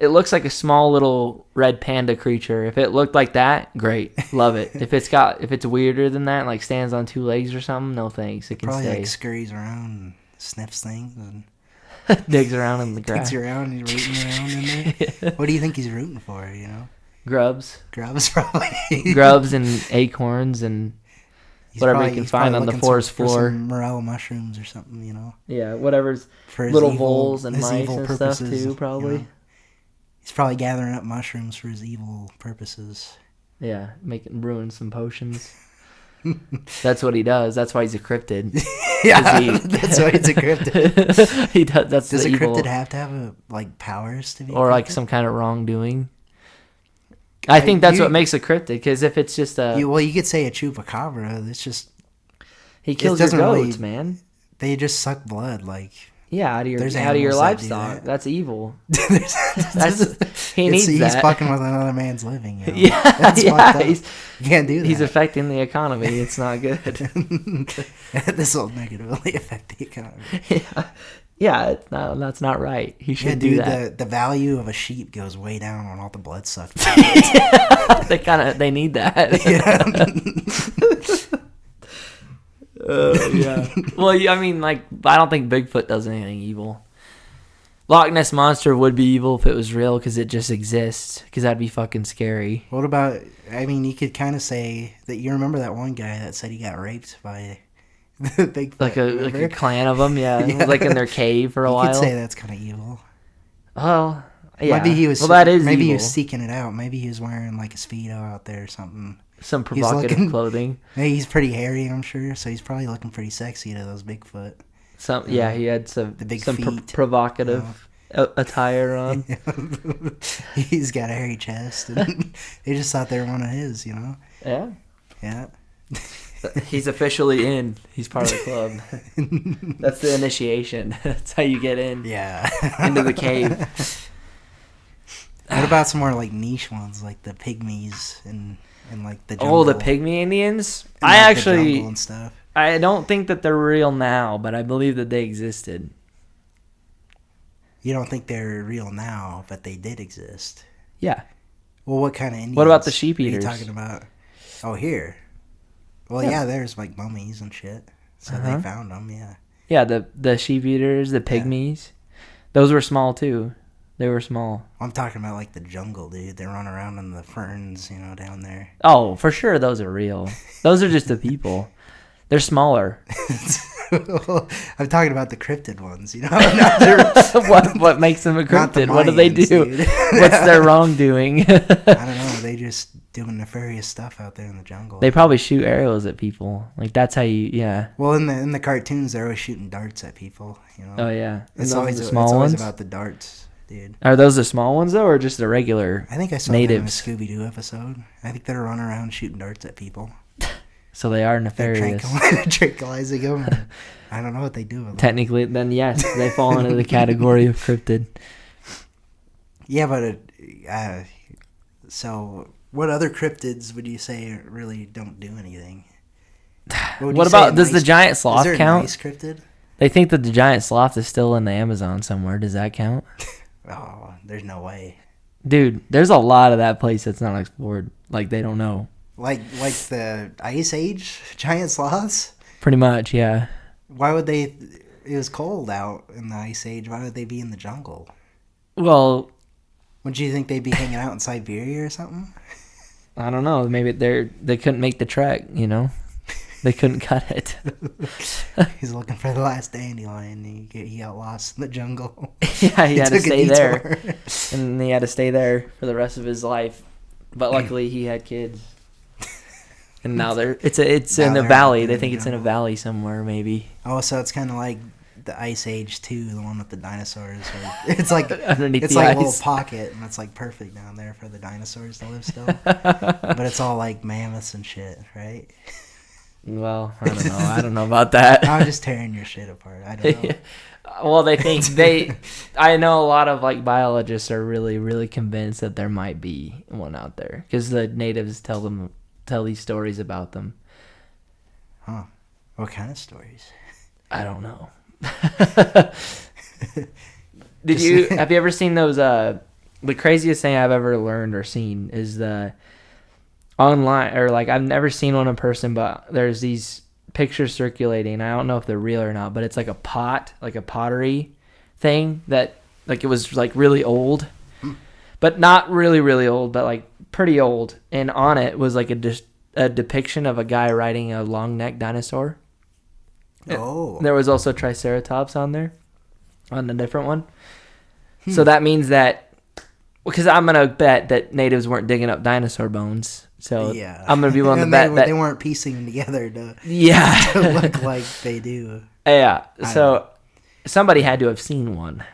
Speaker 1: looks like a small little red panda creature. If it looked like that, great, love it. If it's weirder than that, like stands on two legs or something, no thanks. It can
Speaker 2: probably
Speaker 1: stay.
Speaker 2: Like scurries around, and sniffs things, and
Speaker 1: digs around in the grass.
Speaker 2: Digs around, he's rooting around in there. Yeah. What do you think he's rooting for? You know,
Speaker 1: grubs.
Speaker 2: Grubs, probably.
Speaker 1: Grubs and acorns and. Whatever he can find on the forest floor.
Speaker 2: Some morel mushrooms or something, you know.
Speaker 1: Yeah, whatever's for little voles and mice and stuff too, probably. You know?
Speaker 2: He's probably gathering up mushrooms for his evil purposes.
Speaker 1: Yeah, ruin some potions. That's what he does. That's why he's a cryptid.
Speaker 2: Yeah, that's why he's a cryptid.
Speaker 1: He does.
Speaker 2: Does a cryptid have to have powers to be?
Speaker 1: Or like some kind of wrongdoing? I think that's what makes a cryptid, because if it's just a...
Speaker 2: you could say a chupacabra. It's just...
Speaker 1: He kills your goats, man.
Speaker 2: They just suck blood, like...
Speaker 1: Yeah, out of your livestock. That's evil. He needs
Speaker 2: he's
Speaker 1: that.
Speaker 2: He's fucking with another man's living. You know?
Speaker 1: Yeah,
Speaker 2: that's fucked up. You can't do that.
Speaker 1: He's affecting the economy. It's not good.
Speaker 2: This will negatively affect the economy.
Speaker 1: Yeah, no, that's not right. He should do that.
Speaker 2: The value of a sheep goes way down when all the blood sucked.
Speaker 1: They need that. Yeah. Well, I mean, like, I don't think Bigfoot does anything evil. Loch Ness Monster would be evil if it was real, because it just exists. Because that'd be fucking scary.
Speaker 2: What about? I mean, you could kind of say that you remember that one guy that said he got raped by. Bigfoot,
Speaker 1: like a clan of them, yeah. Like in their cave for a while.
Speaker 2: You could say that's kind of evil.
Speaker 1: Well, yeah.
Speaker 2: Maybe he was.
Speaker 1: Well, that is
Speaker 2: maybe
Speaker 1: evil.
Speaker 2: He was seeking it out. Maybe he was wearing like a Speedo out there or something.
Speaker 1: Some provocative clothing.
Speaker 2: Hey, he's pretty hairy, I'm sure. So he's probably looking pretty sexy to those Bigfoot.
Speaker 1: He had some
Speaker 2: feet,
Speaker 1: provocative attire on.
Speaker 2: He's got a hairy chest, and they just thought they were one of his, you know.
Speaker 1: Yeah.
Speaker 2: Yeah.
Speaker 1: He's officially in. He's part of the club. That's the initiation. That's how you get in.
Speaker 2: Yeah.
Speaker 1: Into the cave.
Speaker 2: What about some more like niche ones, like the pygmies and like the jungle?
Speaker 1: Oh, the pygmy Indians?
Speaker 2: And
Speaker 1: I
Speaker 2: like
Speaker 1: actually...
Speaker 2: the jungle and stuff.
Speaker 1: I don't think that they're real now, but I believe that they existed.
Speaker 2: You don't think they're real now, but they did exist?
Speaker 1: Yeah.
Speaker 2: Well, what kind of Indians?
Speaker 1: What about the sheep eaters?
Speaker 2: Are you talking about? Oh, here. Well, yeah, there's like mummies and shit. So they found them, yeah.
Speaker 1: Yeah, the sheep eaters, the pygmies. Yeah. Those were small too. They were small.
Speaker 2: I'm talking about like the jungle, dude. They run around in the ferns, you know, down there.
Speaker 1: Oh, for sure, those are real. Those are just the people. They're smaller.
Speaker 2: I'm talking about the cryptid ones, you know.
Speaker 1: What makes them a cryptid? What do they do? What's their wrongdoing?
Speaker 2: I don't know. They just doing nefarious stuff out there in the jungle.
Speaker 1: They probably shoot arrows at people. Like that's how you. Yeah.
Speaker 2: Well, in the cartoons, they're always shooting darts at people. You know.
Speaker 1: Oh yeah.
Speaker 2: It's always
Speaker 1: the small ones.
Speaker 2: about the darts, dude.
Speaker 1: Are those the small ones though, or just the regular?
Speaker 2: I think I saw
Speaker 1: natives?
Speaker 2: that in a Scooby-Doo episode. I think they're running around shooting darts at people.
Speaker 1: So they are nefarious.
Speaker 2: Tranquilizing them. I don't know what they do with them.
Speaker 1: Technically, then yes, they fall into the category of cryptid.
Speaker 2: Yeah, but so what other cryptids would you say really don't do anything?
Speaker 1: What about, does the giant sloth
Speaker 2: is there
Speaker 1: count?
Speaker 2: A nice cryptid?
Speaker 1: They think that the giant sloth is still in the Amazon somewhere. Does that count?
Speaker 2: Oh, there's no way.
Speaker 1: Dude, there's a lot of that place that's not explored. Like, they don't know.
Speaker 2: Like the Ice Age giant sloths?
Speaker 1: Pretty much, yeah.
Speaker 2: Why would they... It was cold out in the Ice Age. Why would they be in the jungle?
Speaker 1: Well...
Speaker 2: Wouldn't you think they'd be hanging out in Siberia or something?
Speaker 1: I don't know. Maybe they couldn't make the trek, you know? They couldn't cut it.
Speaker 2: He's looking for the last dandelion. He got lost in the jungle.
Speaker 1: Yeah, he had to stay there. And he had to stay there for the rest of his life. But luckily, he had kids. And now it's in a valley. They think it's in a valley somewhere, maybe.
Speaker 2: Oh, so it's kind of like the Ice Age 2, the one with the dinosaurs. It's like
Speaker 1: underneath
Speaker 2: it's
Speaker 1: the
Speaker 2: like
Speaker 1: ice.
Speaker 2: a little pocket, and it's like perfect down there for the dinosaurs to live still. But it's all like mammoths and shit, right?
Speaker 1: Well, I don't know. I don't know about that.
Speaker 2: I'm just tearing your shit apart. I don't know.
Speaker 1: Well, they think I know a lot of like biologists are really, really convinced that there might be one out there because the natives tell these stories about them.
Speaker 2: Huh? What kind of stories?
Speaker 1: I don't know. Have you ever seen those? The craziest thing I've ever learned or seen is the online, or like I've never seen one in person, but there's these pictures circulating. I don't know if they're real or not, but it's like a pot, like a pottery thing that like it was like really old, but not really, really old, but like pretty old. And on it was like a depiction of a guy riding a long necked dinosaur.
Speaker 2: Oh.
Speaker 1: There was also Triceratops on there, on a different one. So that means that, because I'm going to bet that natives weren't digging up dinosaur bones. So yeah. I'm going to be willing to bet that
Speaker 2: they weren't piecing them together to look like they do.
Speaker 1: Yeah. So somebody had to have seen one,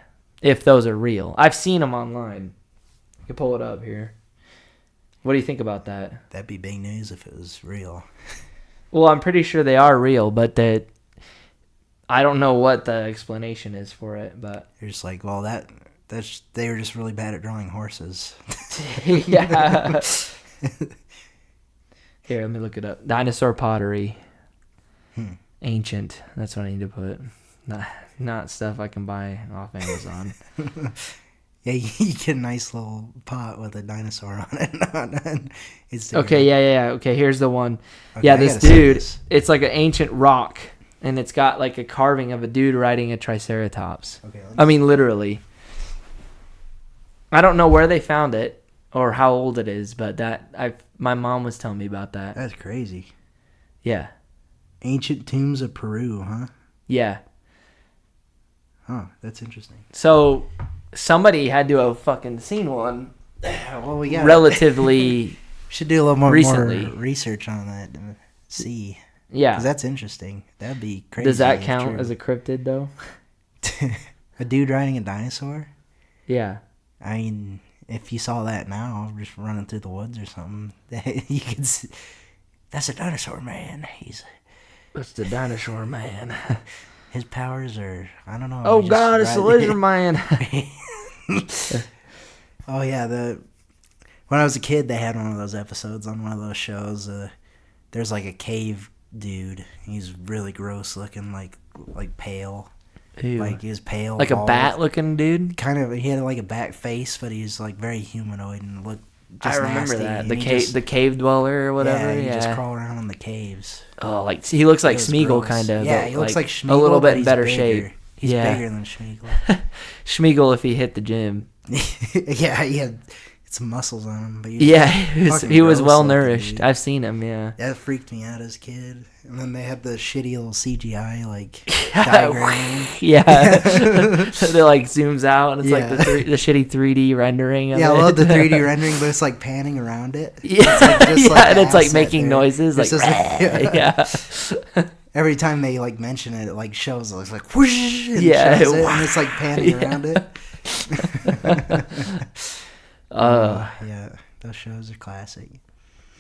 Speaker 1: if those are real. I've seen them online. You can pull it up here. What do you think about that?
Speaker 2: That'd be big news if it was real.
Speaker 1: Well, I'm pretty sure they are real, but I don't know what the explanation is for it. But
Speaker 2: you're just like, well, they were just really bad at drawing horses.
Speaker 1: Yeah. Here, let me look it up. Dinosaur pottery. Ancient. That's what I need to put. Not stuff I can buy off Amazon.
Speaker 2: Yeah, you get a nice little pot with a dinosaur on it.
Speaker 1: Okay, yeah. Okay, here's the one. Okay, yeah, this dude, it's like an ancient rock, and it's got like a carving of a dude riding a Triceratops. Okay, I mean, literally. I don't know where they found it or how old it is, but my mom was telling me about that.
Speaker 2: That's crazy.
Speaker 1: Yeah.
Speaker 2: Ancient tombs of Peru, huh?
Speaker 1: Yeah.
Speaker 2: Huh, that's interesting.
Speaker 1: So somebody had to have fucking seen one.
Speaker 2: Well, we got
Speaker 1: relatively
Speaker 2: should do a little more
Speaker 1: recently.
Speaker 2: More research on that and see.
Speaker 1: Yeah.
Speaker 2: Because that's interesting. That'd be crazy.
Speaker 1: Does that count as a cryptid, though?
Speaker 2: A dude riding a dinosaur?
Speaker 1: Yeah.
Speaker 2: I mean, if you saw that now, just running through the woods or something, you could see, that's a dinosaur man.
Speaker 1: That's the dinosaur man.
Speaker 2: His powers are, I don't know.
Speaker 1: Oh, God, it's the lizard man.
Speaker 2: Oh, yeah. When I was a kid, they had one of those episodes on one of those shows. There's like a cave dude. He's really gross looking, like pale. Ew. Like he was pale,
Speaker 1: like bald. A bat-looking dude.
Speaker 2: Kind of, he had like a bat face, but he was like very humanoid and looked just
Speaker 1: I remember
Speaker 2: nasty.
Speaker 1: that the cave dweller or whatever.
Speaker 2: Yeah, he just crawl around in the caves.
Speaker 1: Oh, like he looks like Smeagol kind of.
Speaker 2: Yeah, he looks like Smeagol,
Speaker 1: a little bit better shape.
Speaker 2: He's bigger than Smeagol.
Speaker 1: Smeagol if he hit the gym.
Speaker 2: Yeah, some muscles on him. But
Speaker 1: Yeah, he was well nourished.
Speaker 2: Dude.
Speaker 1: I've seen him. Yeah,
Speaker 2: that freaked me out as a kid. And then they had the shitty little CGI like diagram.
Speaker 1: Yeah, they like zooms out and it's like the shitty 3D rendering. Of
Speaker 2: I
Speaker 1: it.
Speaker 2: love the 3D rendering, but it's like panning around it.
Speaker 1: Yeah,
Speaker 2: it's like
Speaker 1: and it's like making noises. Like,
Speaker 2: yeah. Every time they like mention it, it like shows it's like whoosh, and
Speaker 1: shows
Speaker 2: it, and it's like panning around it. Yeah, those shows are classic.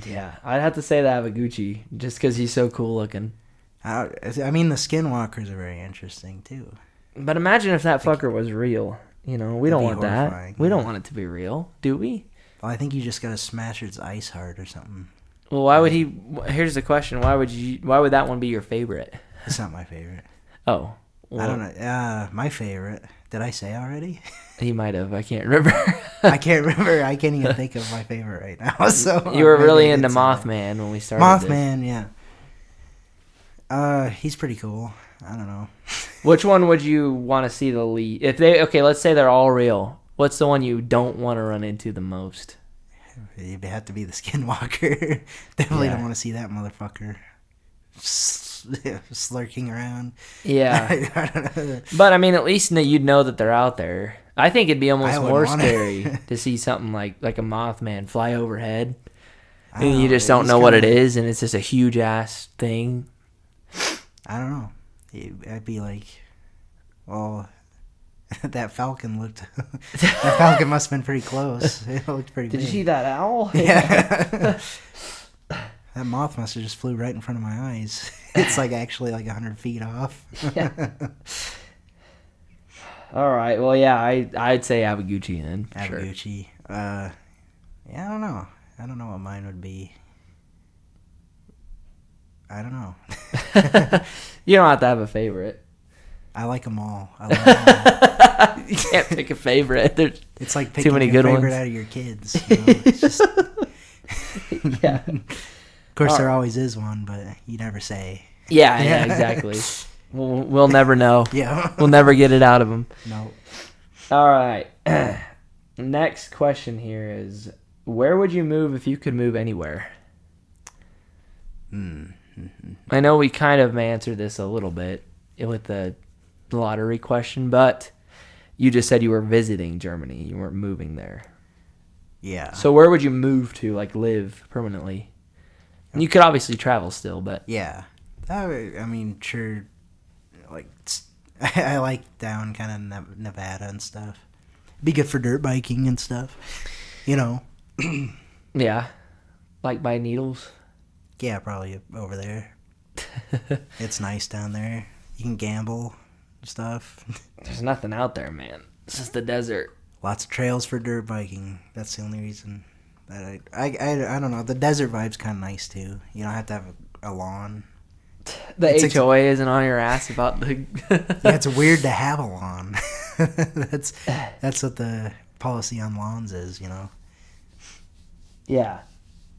Speaker 1: Yeah, I'd have to say that Havaguchi just because he's so cool looking.
Speaker 2: I mean, the skinwalkers are very interesting too.
Speaker 1: But imagine if that fucker was real. You know, we don't want that. We don't want it to be real, do we?
Speaker 2: Well, I think you just gotta smash its ice heart or something.
Speaker 1: Well, why would he? Here's the question: Why would that one be your favorite?
Speaker 2: It's not my favorite.
Speaker 1: Oh,
Speaker 2: well, I don't know. My favorite. Did I say already?
Speaker 1: He might have. I can't remember.
Speaker 2: I can't remember. I can't even think of my favorite right now. So
Speaker 1: you were really into Mothman when we started.
Speaker 2: Mothman, yeah. He's pretty cool. I don't know.
Speaker 1: Which one would you want to see the lead? If let's say they're all real. What's the one you don't want to run into the most?
Speaker 2: It'd have to be the Skinwalker. Definitely don't want to see that motherfucker slurking around.
Speaker 1: Yeah. But, I mean, at least you'd know that they're out there. I think it'd be almost more scary to see something like a Mothman fly overhead. And you just don't know what it is, and it's just a huge-ass thing.
Speaker 2: I don't know. I'd be like, well... that falcon looked... that falcon must have been pretty close. It looked pretty big.
Speaker 1: Did you see that owl?
Speaker 2: Yeah. That moth must have just flew right in front of my eyes. It's like actually like 100 feet off.
Speaker 1: Yeah. All right. Well, yeah, I'd say Havaguchi then.
Speaker 2: Havaguchi. Sure. Yeah, I don't know. I don't know what mine would be. I don't know.
Speaker 1: You don't have to have a favorite.
Speaker 2: I like them all. I love them all.
Speaker 1: You can't pick a favorite. There's
Speaker 2: it's like picking
Speaker 1: too many
Speaker 2: your
Speaker 1: good
Speaker 2: favorite
Speaker 1: ones
Speaker 2: out of your kids. You know? It's just...
Speaker 1: Yeah.
Speaker 2: Of course, there always is one, but you never say.
Speaker 1: Yeah, exactly. We'll never know.
Speaker 2: Yeah.
Speaker 1: We'll never get it out of them.
Speaker 2: No.
Speaker 1: All right. Next question here is, where would you move if you could move anywhere? I know we kind of answered this a little bit with the lottery question, but you just said you were visiting Germany. You weren't moving there.
Speaker 2: Yeah.
Speaker 1: So where would you move to, like, live permanently? And you could obviously travel still, but...
Speaker 2: Yeah. I mean, sure, like, I like down kind of Nevada and stuff. Be good for dirt biking and stuff, you know.
Speaker 1: Yeah. Like by Needles?
Speaker 2: Yeah, probably over there. It's nice down there. You can gamble and stuff.
Speaker 1: There's nothing out there, man. It's just the desert.
Speaker 2: Lots of trails for dirt biking. That's the only reason that I don't know. The desert vibe's kind of nice too. You don't have to have a lawn.
Speaker 1: The HOA isn't on your ass about the...
Speaker 2: Yeah, it's weird to have a lawn. That's what the policy on lawns is, you know.
Speaker 1: Yeah.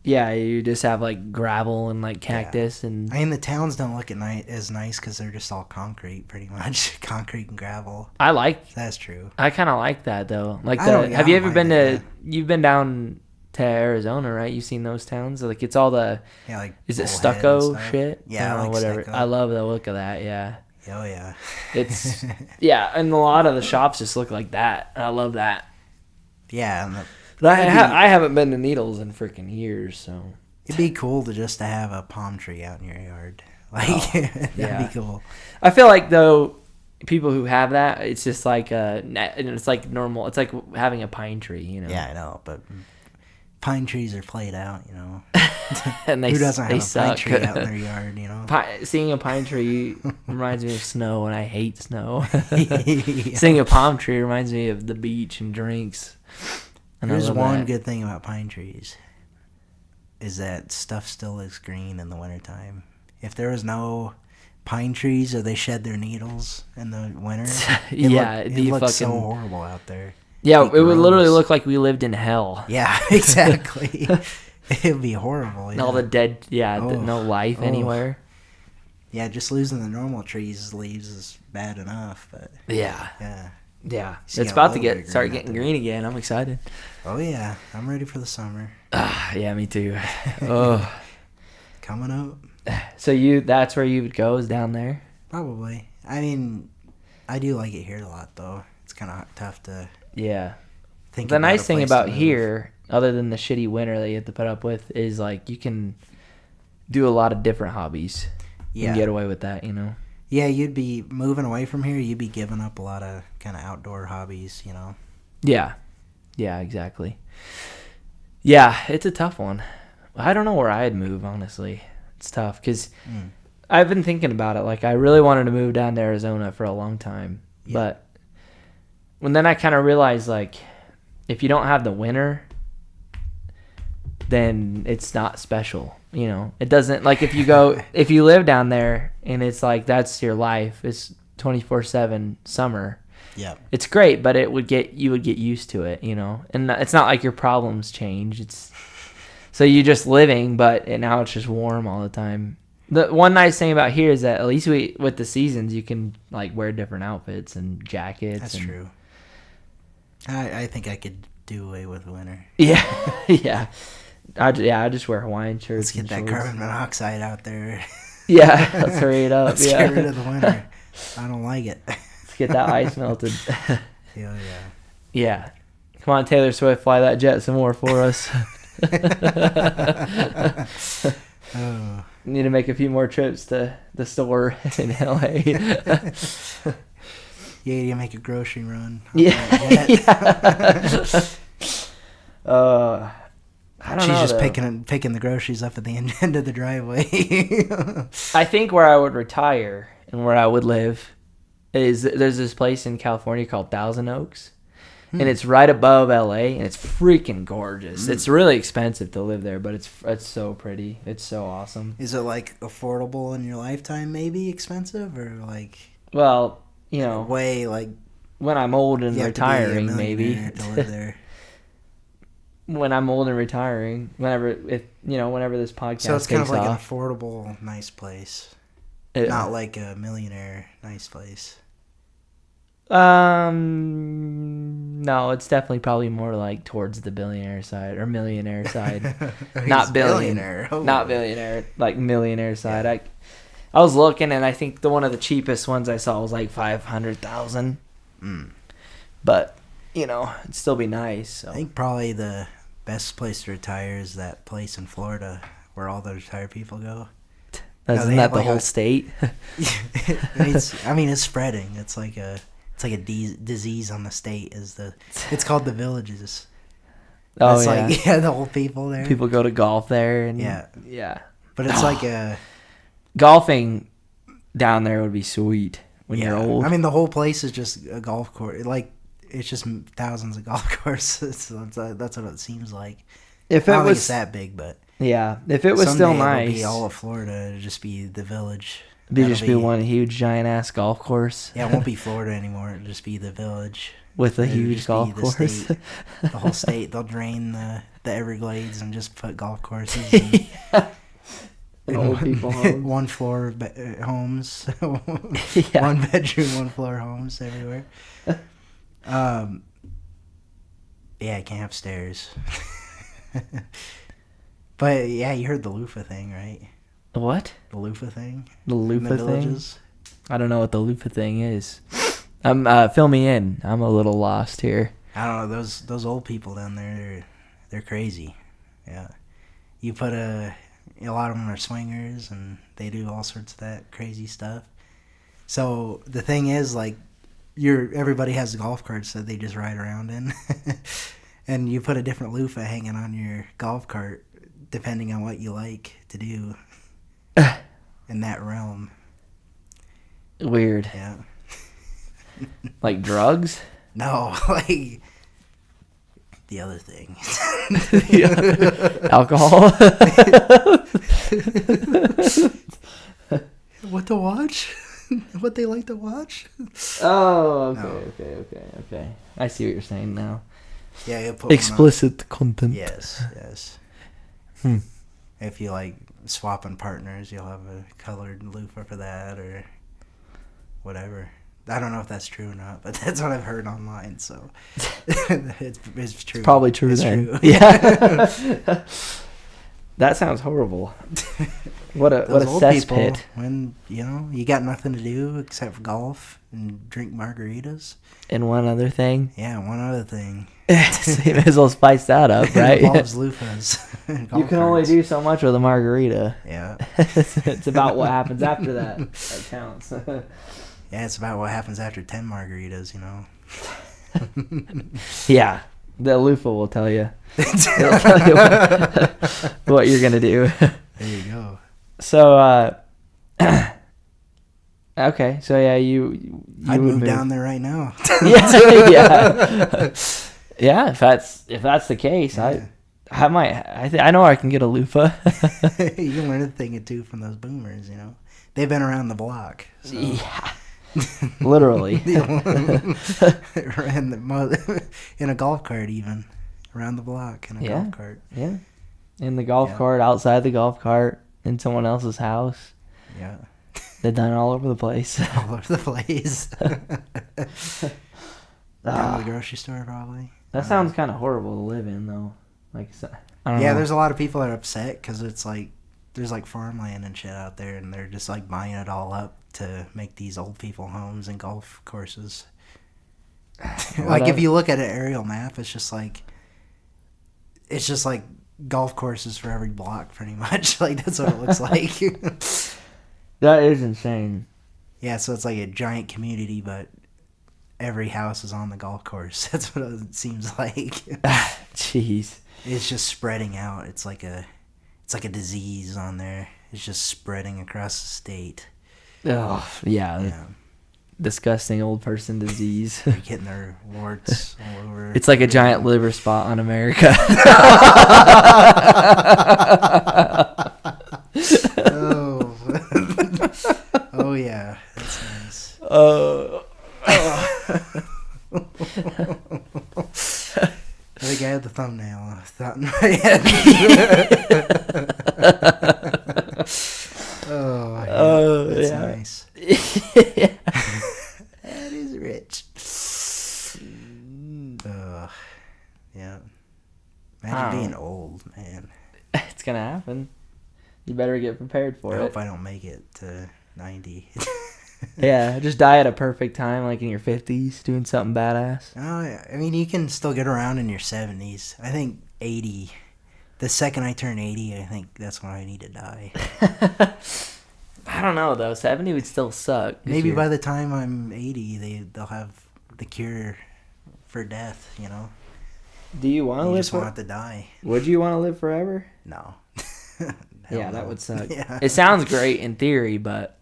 Speaker 1: Yeah, you just have like gravel and like cactus and...
Speaker 2: I mean, the towns don't look as nice because they're just all concrete, pretty much. Concrete and gravel.
Speaker 1: That's
Speaker 2: true.
Speaker 1: I kind of like that though. Like have you ever been to... You've been down to Arizona, right? You've seen those towns? Like it's all the... Yeah, like... Is it stucco shit?
Speaker 2: Yeah,
Speaker 1: I like whatever. Stucco. I love the look of that, yeah.
Speaker 2: Oh, yeah.
Speaker 1: It's... Yeah, and a lot of the shops just look like that. I love that.
Speaker 2: Yeah,
Speaker 1: but I haven't been to Needles in freaking years, so...
Speaker 2: It'd be cool to have a palm tree out in your yard. Like, that'd be cool.
Speaker 1: I feel like, though, people who have that, it's just like... it's like normal. It's like having a pine tree, you know?
Speaker 2: Yeah, I know, but... Pine trees are played out, you know.
Speaker 1: And
Speaker 2: who doesn't have a
Speaker 1: suck.
Speaker 2: pine tree out in their yard, you know?
Speaker 1: Seeing a pine tree reminds me of snow, and I hate snow. Seeing a palm tree reminds me of the beach and drinks. And
Speaker 2: there's one good thing about pine trees, is that stuff still looks green in the wintertime. If there was no pine trees or they shed their needles in the winter, it looks so horrible out there.
Speaker 1: Yeah, it would literally look like we lived in hell.
Speaker 2: Yeah, exactly. It would be horrible.
Speaker 1: Yeah. All the dead, no life anywhere.
Speaker 2: Yeah, just losing the normal trees' leaves is bad enough, but... Yeah.
Speaker 1: Yeah,
Speaker 2: So
Speaker 1: it's
Speaker 2: you got a
Speaker 1: about to
Speaker 2: little bit of
Speaker 1: start
Speaker 2: green out
Speaker 1: getting
Speaker 2: there.
Speaker 1: green again. I'm excited.
Speaker 2: Oh yeah, I'm ready for the summer.
Speaker 1: Yeah, me too. Oh,
Speaker 2: Coming up.
Speaker 1: so that's where you would go, is down there?
Speaker 2: Probably. I mean, I do like it here a lot, though. It's kind of tough to
Speaker 1: Yeah.
Speaker 2: think
Speaker 1: The
Speaker 2: about
Speaker 1: nice
Speaker 2: a
Speaker 1: thing
Speaker 2: place to
Speaker 1: about
Speaker 2: move.
Speaker 1: here, other than the shitty winter that you have to put up with, is like you can do a lot of different hobbies. You can
Speaker 2: Yeah.
Speaker 1: get away with that, you know?
Speaker 2: Yeah, you'd be moving away from here. You'd be giving up a lot of kind of outdoor hobbies, you know?
Speaker 1: Yeah. Yeah, exactly. Yeah, it's a tough one. I don't know where I'd move, honestly. It's tough because I've been thinking about it. Like, I really wanted to move down to Arizona for a long time.
Speaker 2: Yeah.
Speaker 1: But when then I kind of realized, like, if you don't have the winter, then it's not special. You know, it doesn't, like, if you live down there and it's like that's your life, it's 24/7 summer.
Speaker 2: Yeah.
Speaker 1: It's great, but you would get used to it, you know. And it's not like your problems change. So you're just living, but now it's just warm all the time. The one nice thing about here is that at least with the seasons, you can like wear different outfits and jackets.
Speaker 2: That's true. I think I could do away with winter.
Speaker 1: Yeah, yeah. I just wear Hawaiian shirts.
Speaker 2: Let's get that carbon monoxide out there.
Speaker 1: Yeah, let's hurry it up.
Speaker 2: Let's get rid of the winter. I don't like it.
Speaker 1: Let's get that ice melted.
Speaker 2: Hell yeah.
Speaker 1: Yeah. Come on, Taylor Swift, fly that jet some more for us.
Speaker 2: Oh.
Speaker 1: Need to make a few more trips to the store in LA.
Speaker 2: Yeah, you make a grocery run.
Speaker 1: Yeah. Yeah. I don't know.
Speaker 2: She's just
Speaker 1: though.
Speaker 2: picking the groceries up at the end of the driveway.
Speaker 1: I think where I would retire and where I would live is there's this place in California called Thousand Oaks. And it's right above LA, and it's freaking gorgeous. It's really expensive to live there, but it's so pretty. It's so awesome.
Speaker 2: Is it like affordable in your lifetime? Maybe expensive, or like
Speaker 1: Well, you know,
Speaker 2: way like
Speaker 1: when I'm old and
Speaker 2: you have to be a
Speaker 1: retiring, maybe.
Speaker 2: millionaire to live there.
Speaker 1: When I'm old and retiring, whenever this podcast
Speaker 2: So it's kind of
Speaker 1: takes
Speaker 2: like an
Speaker 1: off.
Speaker 2: affordable, nice place,
Speaker 1: Yeah.
Speaker 2: not like a millionaire nice place.
Speaker 1: No, it's definitely probably more like towards the billionaire side or millionaire side. Not
Speaker 2: billionaire. Oh.
Speaker 1: Not billionaire, like millionaire side. I was looking, and I think one of the cheapest ones I saw was like 500,000. But it'd still be nice. So.
Speaker 2: I think probably the best place to retire is that place in Florida where all the retired people go.
Speaker 1: Isn't that the whole state?
Speaker 2: It's spreading. It's like a disease on the state. It's called the Villages.
Speaker 1: Oh,
Speaker 2: it's
Speaker 1: yeah.
Speaker 2: the old people there.
Speaker 1: People go to golf there. And
Speaker 2: yeah. But it's like a
Speaker 1: golfing down there would be sweet when you're old.
Speaker 2: I mean, the whole place is just a golf course. Like, it's just thousands of golf courses. That's what it seems like.
Speaker 1: If
Speaker 2: I
Speaker 1: it
Speaker 2: don't think
Speaker 1: was
Speaker 2: it's that big, but
Speaker 1: yeah, if it was
Speaker 2: someday
Speaker 1: still
Speaker 2: it'll
Speaker 1: nice,
Speaker 2: be all of Florida. It'll just be the Village.
Speaker 1: It'd be one huge giant ass golf course.
Speaker 2: Yeah, it won't be Florida anymore. It'll just be the Village
Speaker 1: with a
Speaker 2: It'll
Speaker 1: huge
Speaker 2: just
Speaker 1: golf
Speaker 2: be
Speaker 1: course.
Speaker 2: The whole state. They'll drain the Everglades and just put golf courses. And,
Speaker 1: old people homes.
Speaker 2: One floor homes.
Speaker 1: Yeah.
Speaker 2: One bedroom, one floor homes everywhere. Yeah, I can't have stairs. But yeah, you heard the loofah thing, right?
Speaker 1: The what?
Speaker 2: The loofah thing.
Speaker 1: The
Speaker 2: in
Speaker 1: loofah
Speaker 2: the
Speaker 1: thing?
Speaker 2: Villages?
Speaker 1: I don't know what the loofah thing is. Fill me in. I'm a little lost here.
Speaker 2: I don't know. Those old people down there, they're crazy. Yeah, you put a lot of them are swingers and they do all sorts of that crazy stuff. So the thing is, like, everybody has golf carts that they just ride around in, and you put a different loofah hanging on your golf cart depending on what you like to do in that realm.
Speaker 1: Weird.
Speaker 2: Yeah.
Speaker 1: Like drugs?
Speaker 2: No, like the other thing.
Speaker 1: Alcohol?
Speaker 2: What to watch? What they like to watch?
Speaker 1: Oh, okay,
Speaker 2: No.
Speaker 1: okay. I see what you're saying now.
Speaker 2: Yeah, you put
Speaker 1: Explicit content.
Speaker 2: Yes. If you like swapping partners, you'll have a colored loofah for that or whatever. I don't know if that's true or not, but that's what I've heard online. So it's true.
Speaker 1: It's probably true
Speaker 2: it's
Speaker 1: then.
Speaker 2: True.
Speaker 1: Yeah. That sounds horrible. What a cesspit.
Speaker 2: When you got nothing to do except for golf and drink margaritas.
Speaker 1: And one other thing.
Speaker 2: Yeah, one other thing.
Speaker 1: You may as well spice that up, right?
Speaker 2: It involves loofahs.
Speaker 1: You can only do so much with a margarita.
Speaker 2: Yeah.
Speaker 1: It's about what happens after that counts.
Speaker 2: Yeah, it's about what happens after 10 margaritas,
Speaker 1: Yeah, the loofah will tell you. It'll tell you what you're going to do.
Speaker 2: There you go.
Speaker 1: So, okay, so yeah, you
Speaker 2: I'd move down there right now.
Speaker 1: Yeah. Yeah, if that's the case,
Speaker 2: yeah.
Speaker 1: I know I can get a loofah.
Speaker 2: You can learn a thing or two from those boomers, They've been around the block. So.
Speaker 1: Yeah. Literally.
Speaker 2: In a golf cart even. Around the block in a golf cart.
Speaker 1: Yeah. In the golf cart, outside the golf cart, in someone else's house.
Speaker 2: Yeah.
Speaker 1: They've done it all over the place.
Speaker 2: All over the place. Down to the grocery store probably.
Speaker 1: That sounds kind of horrible to live in, though. Like, I don't know.
Speaker 2: There's a lot of people that are upset because it's like there's like farmland and shit out there, and they're just like buying it all up to make these old people homes and golf courses. Like if you look at an aerial map, it's just like golf courses for every block, pretty much. Like that's what it looks like.
Speaker 1: That is insane.
Speaker 2: Yeah, so it's like a giant community, but every house is on the golf course. That's what it seems like.
Speaker 1: Jeez.
Speaker 2: It's just spreading out. It's like a disease on there. It's just spreading across the state.
Speaker 1: Oh, yeah. Disgusting old person disease.
Speaker 2: They're getting their warts all over.
Speaker 1: It's like a giant liver spot on America.
Speaker 2: Oh. Oh, yeah. That's nice. I think I had the thumbnail. I thought in my head. That's nice. That is rich. Yeah. Imagine being old, man.
Speaker 1: It's gonna happen. You better get prepared for it.
Speaker 2: I hope I don't make it to 90.
Speaker 1: Yeah, just die at a perfect time, like in your 50s, doing something badass.
Speaker 2: I mean, you can still get around in your 70s. I think 80. The second I turn 80, I think that's when I need to die.
Speaker 1: I don't know, though. 70 would still suck.
Speaker 2: Maybe by the time I'm 80, they'll have the cure for death,
Speaker 1: Do you want to live
Speaker 2: just want to die.
Speaker 1: Would you want to live forever?
Speaker 2: No.
Speaker 1: Yeah, that would suck.
Speaker 2: Yeah.
Speaker 1: It sounds great in theory, but...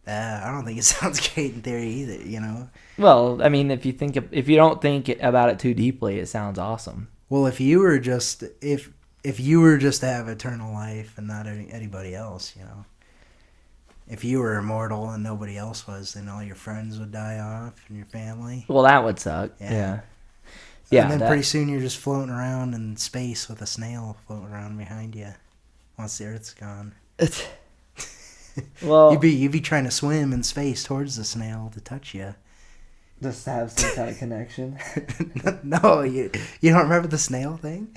Speaker 2: I don't think it sounds great in theory either,
Speaker 1: Well, I mean, if you don't think about it too deeply, it sounds awesome.
Speaker 2: Well, if you were just to have eternal life and not anybody else, if you were immortal and nobody else was, then all your friends would die off and your family.
Speaker 1: Well, that would suck. Yeah.
Speaker 2: And then pretty soon you're just floating around in space with a snail floating around behind you once the Earth's gone.
Speaker 1: Well,
Speaker 2: you'd be trying to swim in space towards the snail to touch you.
Speaker 1: Just to have some kind of connection.
Speaker 2: No, you don't remember the snail thing?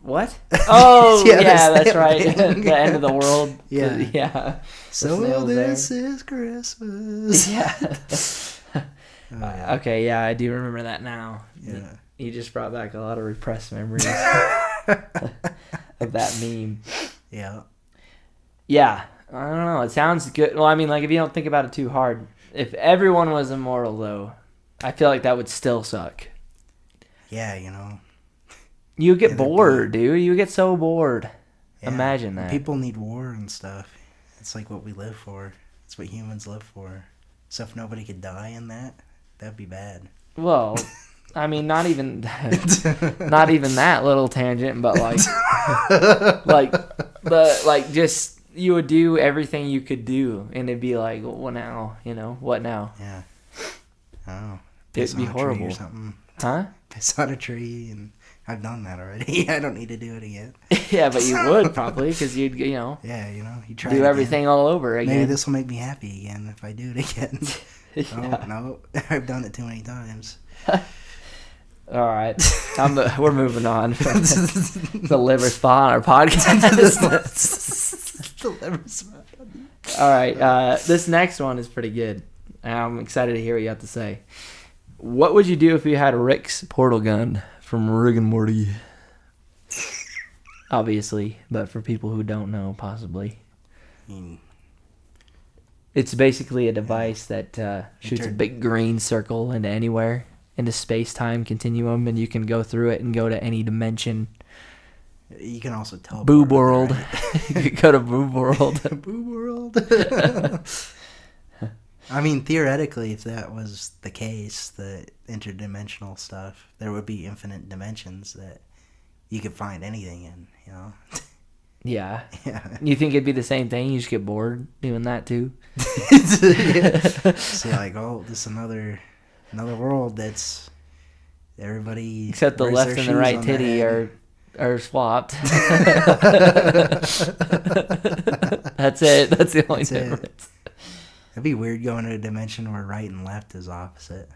Speaker 1: What? Oh, yeah, that's right.
Speaker 2: The
Speaker 1: end of the world.
Speaker 2: Yeah.
Speaker 1: Yeah.
Speaker 2: So this is Christmas.
Speaker 1: Yeah.
Speaker 2: Oh, yeah.
Speaker 1: Okay, yeah, I do remember that now.
Speaker 2: Yeah.
Speaker 1: You just brought back a lot of repressed memories of that meme.
Speaker 2: Yeah.
Speaker 1: Yeah. I don't know. It sounds good. Well, I mean, like, if you don't think about it too hard, if everyone was immortal, though, I feel like that would still suck.
Speaker 2: Yeah,
Speaker 1: You get bored, dude. You get so bored.
Speaker 2: Yeah.
Speaker 1: Imagine that.
Speaker 2: People need war and stuff. It's like what we live for. It's what humans live for. So if nobody could die in that'd be bad.
Speaker 1: Well, I mean, not even that little tangent, but just you would do everything you could do, and it'd be like, well, now, what now?
Speaker 2: Yeah. Oh.
Speaker 1: It'd be horrible.
Speaker 2: Or something.
Speaker 1: Huh?
Speaker 2: Piss on a tree, and I've done that already. I don't need to do it again.
Speaker 1: Yeah, but you would probably, because you'd,
Speaker 2: Yeah, you try
Speaker 1: do everything all over again.
Speaker 2: Maybe this will make me happy again if I do it again.
Speaker 1: Yeah.
Speaker 2: No, I've done it too many times.
Speaker 1: All right, we're moving on. The liver spot on our podcast.
Speaker 2: The liver spot.
Speaker 1: All right, this next one is pretty good. I'm excited to hear what you have to say. What would you do if you had Rick's portal gun from Rick and Morty? Obviously, but for people who don't know, possibly. It's basically a device that shoots a big green circle into anywhere, into space-time continuum, and you can go through it and go to any dimension.
Speaker 2: You can also teleport.
Speaker 1: Boob World.
Speaker 2: Right?
Speaker 1: You could go to Boob World.
Speaker 2: Boob World. I mean, theoretically, if that was the case, the interdimensional stuff, there would be infinite dimensions that you could find anything in, you know?
Speaker 1: Yeah.
Speaker 2: Yeah.
Speaker 1: You think it'd be the same thing? You just get bored doing that too?
Speaker 2: See, like, oh, this is another world that's everybody.
Speaker 1: Except the
Speaker 2: wears
Speaker 1: left
Speaker 2: their
Speaker 1: and the
Speaker 2: shoes
Speaker 1: right
Speaker 2: on their
Speaker 1: titty
Speaker 2: head.
Speaker 1: are swapped. That's it. That's the only difference.
Speaker 2: It'd be weird going to a dimension where right and left is opposite.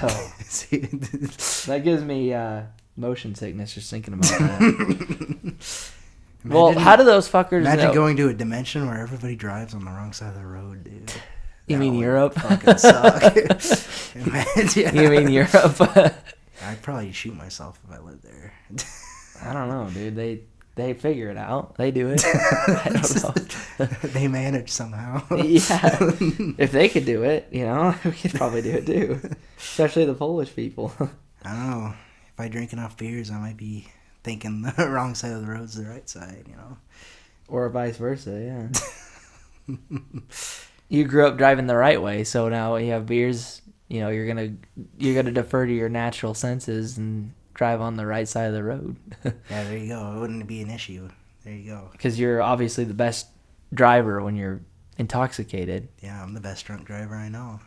Speaker 1: Oh.
Speaker 2: See,
Speaker 1: That gives me motion sickness just thinking about that. Well, how do those fuckers
Speaker 2: imagine
Speaker 1: know?
Speaker 2: going to a dimension where everybody drives on the wrong side of the road, dude.
Speaker 1: You
Speaker 2: That
Speaker 1: mean
Speaker 2: would
Speaker 1: Europe?
Speaker 2: Fucking suck. Imagine,
Speaker 1: You mean Europe?
Speaker 2: I'd probably shoot myself if I lived there.
Speaker 1: I don't know, dude. They figure it out. They do it. I don't know.
Speaker 2: They manage somehow.
Speaker 1: Yeah. If they could do it, you know, we could probably do it too. Especially the Polish people.
Speaker 2: I don't know. If I drink enough beers, I might be thinking the wrong side of the road's the right side, you know?
Speaker 1: Or vice versa, yeah. You grew up driving the right way, so now you have beers, you know, you're gonna defer to your natural senses and drive on the right side of the road.
Speaker 2: Yeah, there you go. It wouldn't be an issue. There you go.
Speaker 1: Because you're obviously the best driver when you're intoxicated.
Speaker 2: Yeah, I'm the best drunk driver I know.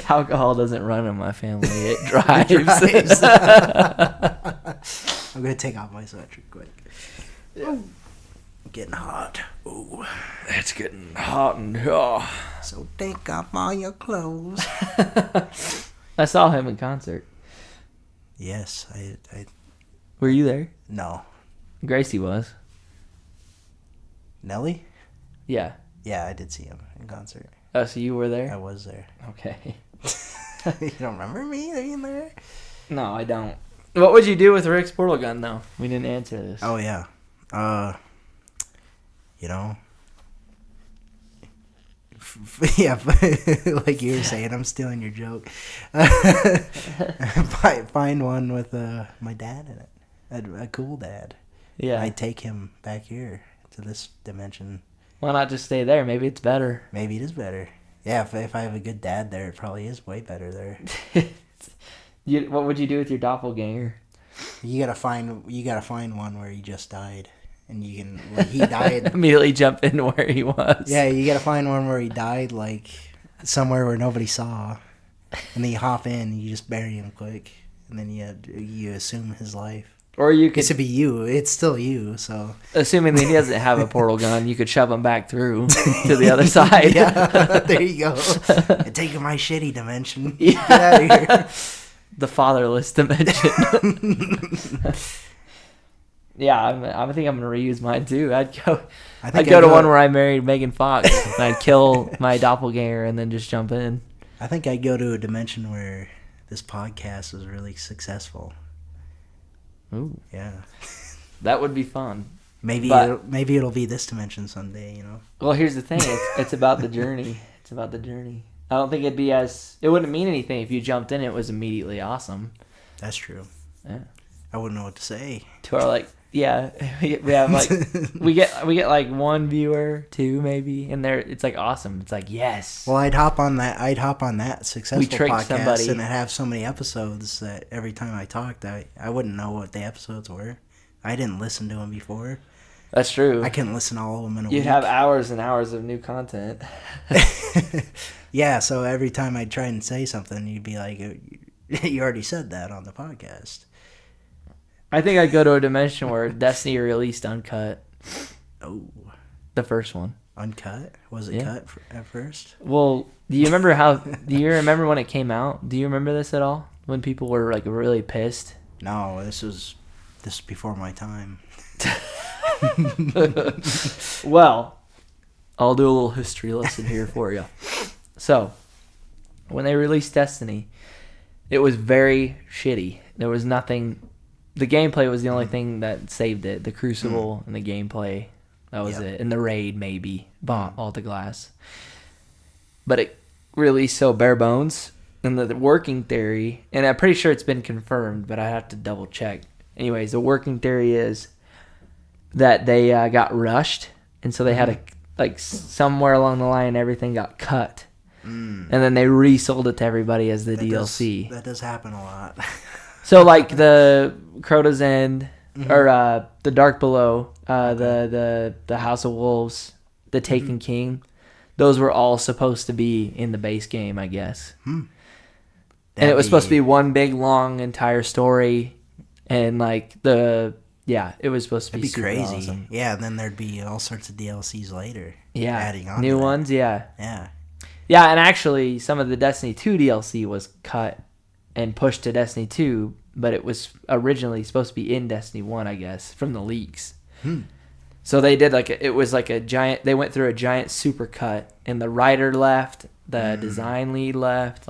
Speaker 1: Alcohol doesn't run in my family. It drives.
Speaker 2: It drives. I'm going to take off my sweatshirt quick. Yeah. Getting hot. Ooh.
Speaker 1: It's getting hot and oh.
Speaker 2: So take off all your clothes.
Speaker 1: I saw him in concert.
Speaker 2: Yes, I
Speaker 1: Were you there?
Speaker 2: no.
Speaker 1: Gracie was.
Speaker 2: Nelly?
Speaker 1: Yeah.
Speaker 2: Yeah, I did see him in concert.
Speaker 1: Oh, so you were there?
Speaker 2: I was there.
Speaker 1: Okay.
Speaker 2: You don't remember me being there?
Speaker 1: No, I don't. What would you do with Rick's portal gun, though? We didn't answer this.
Speaker 2: Oh, yeah. You know, yeah, like you were saying, I'm stealing your joke. Find one with my dad in it. A cool dad.
Speaker 1: Yeah.
Speaker 2: I'd take him back here to this dimension.
Speaker 1: Why not just stay there? Maybe it's better.
Speaker 2: Maybe it is better. Yeah, if I have a good dad there, it probably is way better there.
Speaker 1: What would you do with your doppelganger?
Speaker 2: You gotta find one where he just died, and you can he died.
Speaker 1: Immediately jump in where he was.
Speaker 2: Yeah, you gotta find one where he died, like somewhere where nobody saw, and then you hop in and you just bury him quick, and then you assume his life.
Speaker 1: Or you could,
Speaker 2: It's to be you. It's still you. So
Speaker 1: assuming that he doesn't have a portal gun, you could shove him back through to the other side.
Speaker 2: Yeah, there you go. And take my shitty dimension.
Speaker 1: Yeah.
Speaker 2: Get out of here.
Speaker 1: The fatherless dimension. Yeah, I think I'm gonna reuse mine too. I'd go to one where I married Megan Fox, and I'd kill my doppelganger and then just jump in.
Speaker 2: I think I'd go to a dimension where this podcast was really successful.
Speaker 1: Ooh,
Speaker 2: Yeah.
Speaker 1: that would be fun.
Speaker 2: Maybe
Speaker 1: But-
Speaker 2: it'll be this dimension someday, you know.
Speaker 1: Well, here's the thing: it's about the journey. It's about the journey. I don't think it wouldn't mean anything if you jumped in. It was immediately awesome.
Speaker 2: That's true.
Speaker 1: Yeah.
Speaker 2: I wouldn't know what to say.
Speaker 1: To our yeah, we have like we get like one viewer, two maybe, and it's like awesome. It's like yes.
Speaker 2: Well, I'd hop on that successful
Speaker 1: tricked
Speaker 2: podcast
Speaker 1: somebody.
Speaker 2: and it'd have so many episodes that every time I talked, I wouldn't know what the episodes were. I didn't listen to them before.
Speaker 1: That's true.
Speaker 2: I couldn't listen to all of them in a week.
Speaker 1: You'd have hours and hours of new content.
Speaker 2: Yeah, so every time I'd try and say something, you'd be like, you already said that on the podcast.
Speaker 1: I think I'd go to a dimension where Destiny released uncut.
Speaker 2: Oh.
Speaker 1: The first one.
Speaker 2: Uncut? Was it cut at first?
Speaker 1: Well, do you remember when it came out? Do you remember this at all? When people were like really pissed?
Speaker 2: No, this is before my time.
Speaker 1: Well, I'll do a little history lesson here for you. So, when they released Destiny, it was very shitty. There was nothing. The gameplay was the only thing that saved it. The Crucible and the gameplay. That was it. And the raid, maybe. All the glass. But it released so bare bones. And the working theory, and I'm pretty sure it's been confirmed, but I have to double check. Anyways, the working theory is that they got rushed. And so they had somewhere along the line, everything got cut. And then they resold it to everybody as the DLC.
Speaker 2: That does happen a lot.
Speaker 1: So, like, the Crota's End, or the Dark Below, the House of Wolves, the Taken King, those were all supposed to be in the base game, I guess. And it was supposed to be one big, long, entire story. And, like, it was supposed to be super
Speaker 2: crazy.
Speaker 1: Awesome.
Speaker 2: Yeah, and then there'd be all sorts of DLCs later.
Speaker 1: Yeah.
Speaker 2: Adding on
Speaker 1: New ones, yeah.
Speaker 2: Yeah.
Speaker 1: Yeah, and actually, some of the Destiny 2 DLC was cut and pushed to Destiny 2, but it was originally supposed to be in Destiny 1, I guess, from the leaks. So they did it was like a giant, they went through a giant super cut, and the writer left, the design lead left,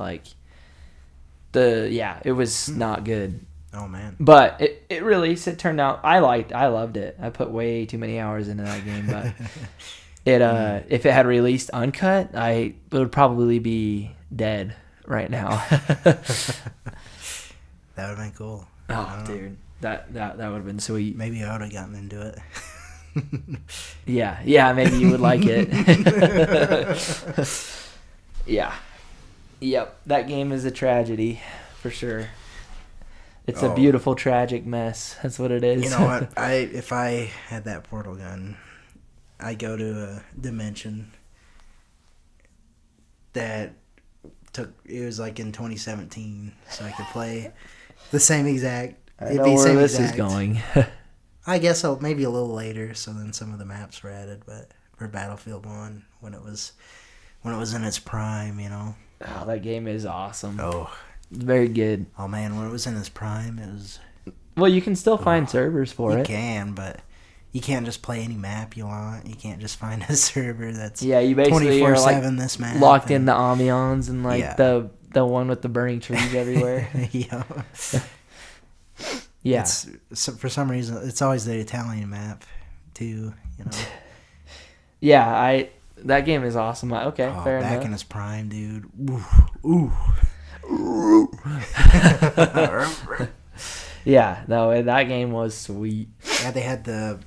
Speaker 1: it was not good.
Speaker 2: Oh, man.
Speaker 1: But it released, it turned out, I loved it. I put way too many hours into that game, but if it had released uncut, it would probably be dead right now.
Speaker 2: That would have been cool.
Speaker 1: Oh, dude, that would have been sweet.
Speaker 2: Maybe I would have gotten into it.
Speaker 1: Yeah, maybe you would like it. Yeah. Yep, that game is a tragedy, for sure. It's a beautiful, tragic mess. That's what it is.
Speaker 2: You know what? If I had that portal gun, I'd go to a dimension that it was like in 2017, so I could play the same exact.
Speaker 1: I know where this is going.
Speaker 2: I guess maybe a little later, so then some of the maps were added, but for Battlefield 1, when it was in its prime, you know.
Speaker 1: Oh, that game is awesome.
Speaker 2: Oh.
Speaker 1: Very good.
Speaker 2: Oh, man, when it was in its prime, it was...
Speaker 1: Well, you can still find servers for it.
Speaker 2: You can, but you can't just play any map you want. You can't just find a server that's
Speaker 1: you basically
Speaker 2: 24/7 this map.
Speaker 1: Locked in the ambiance and the one with the burning trees everywhere. Yeah.
Speaker 2: For some reason, it's always the Italian map, too, you know.
Speaker 1: Yeah, that game is awesome. Okay, fair enough.
Speaker 2: Back in its prime, dude. Ooh.
Speaker 1: Yeah, no, that game was sweet.
Speaker 2: Yeah, they had the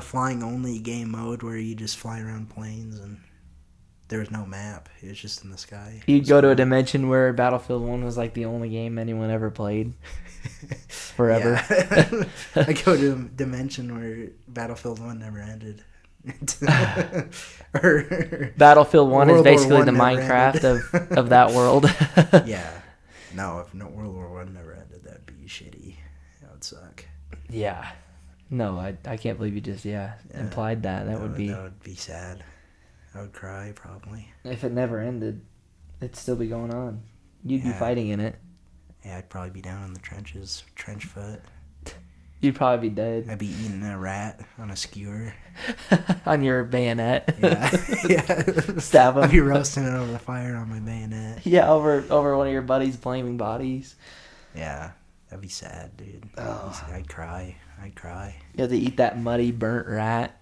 Speaker 2: flying only game mode where you just fly around planes and there was no map. It was just in the sky.
Speaker 1: You'd go to a dimension where Battlefield 1 was like the only game anyone ever played. Forever.
Speaker 2: Yeah. I go to a dimension where Battlefield 1 never ended.
Speaker 1: Battlefield 1 is basically the Minecraft of that world.
Speaker 2: Yeah. No, if World War 1 never ended, that'd be shitty. That would suck.
Speaker 1: Yeah. No, I can't believe you just implied that. That would
Speaker 2: be sad. I would cry probably.
Speaker 1: If it never ended, it'd still be going on. You'd be fighting in it.
Speaker 2: Yeah, I'd probably be down in the trenches, trench foot.
Speaker 1: You'd probably be dead.
Speaker 2: I'd be eating a rat on a skewer.
Speaker 1: On your bayonet.
Speaker 2: Yeah.
Speaker 1: Stab him.
Speaker 2: I'd be roasting it over the fire on my bayonet.
Speaker 1: Yeah, over one of your buddies' flaming bodies.
Speaker 2: Yeah, that'd be sad, dude.
Speaker 1: Oh.
Speaker 2: I'd cry.
Speaker 1: You have to eat that muddy, burnt rat.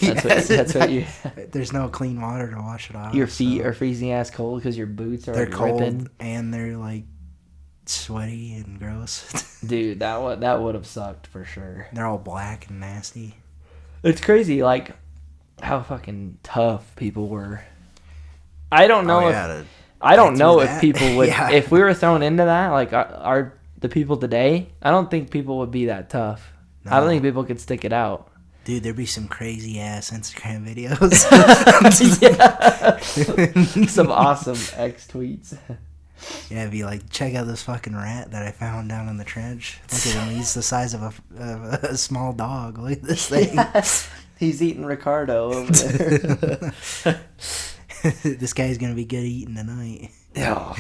Speaker 1: That's what you...
Speaker 2: There's no clean water to wash it off.
Speaker 1: Your feet are freezing ass cold because your boots are
Speaker 2: cold
Speaker 1: ripping.
Speaker 2: And they're like sweaty and gross.
Speaker 1: Dude, that would have sucked for sure.
Speaker 2: They're all black and nasty.
Speaker 1: It's crazy, like how fucking tough people were. I don't know if people would if we were thrown into that, like the people today. I don't think people would be that tough. No. I don't think people could stick it out.
Speaker 2: Dude, there'd be some crazy ass Instagram videos.
Speaker 1: Some awesome X tweets.
Speaker 2: Yeah, it'd be like, check out this fucking rat that I found down in the trench. Look at him, he's the size of a small dog. Look at this thing.
Speaker 1: He's eating Ricardo over there.
Speaker 2: This guy's gonna be good eating tonight.
Speaker 1: Oh,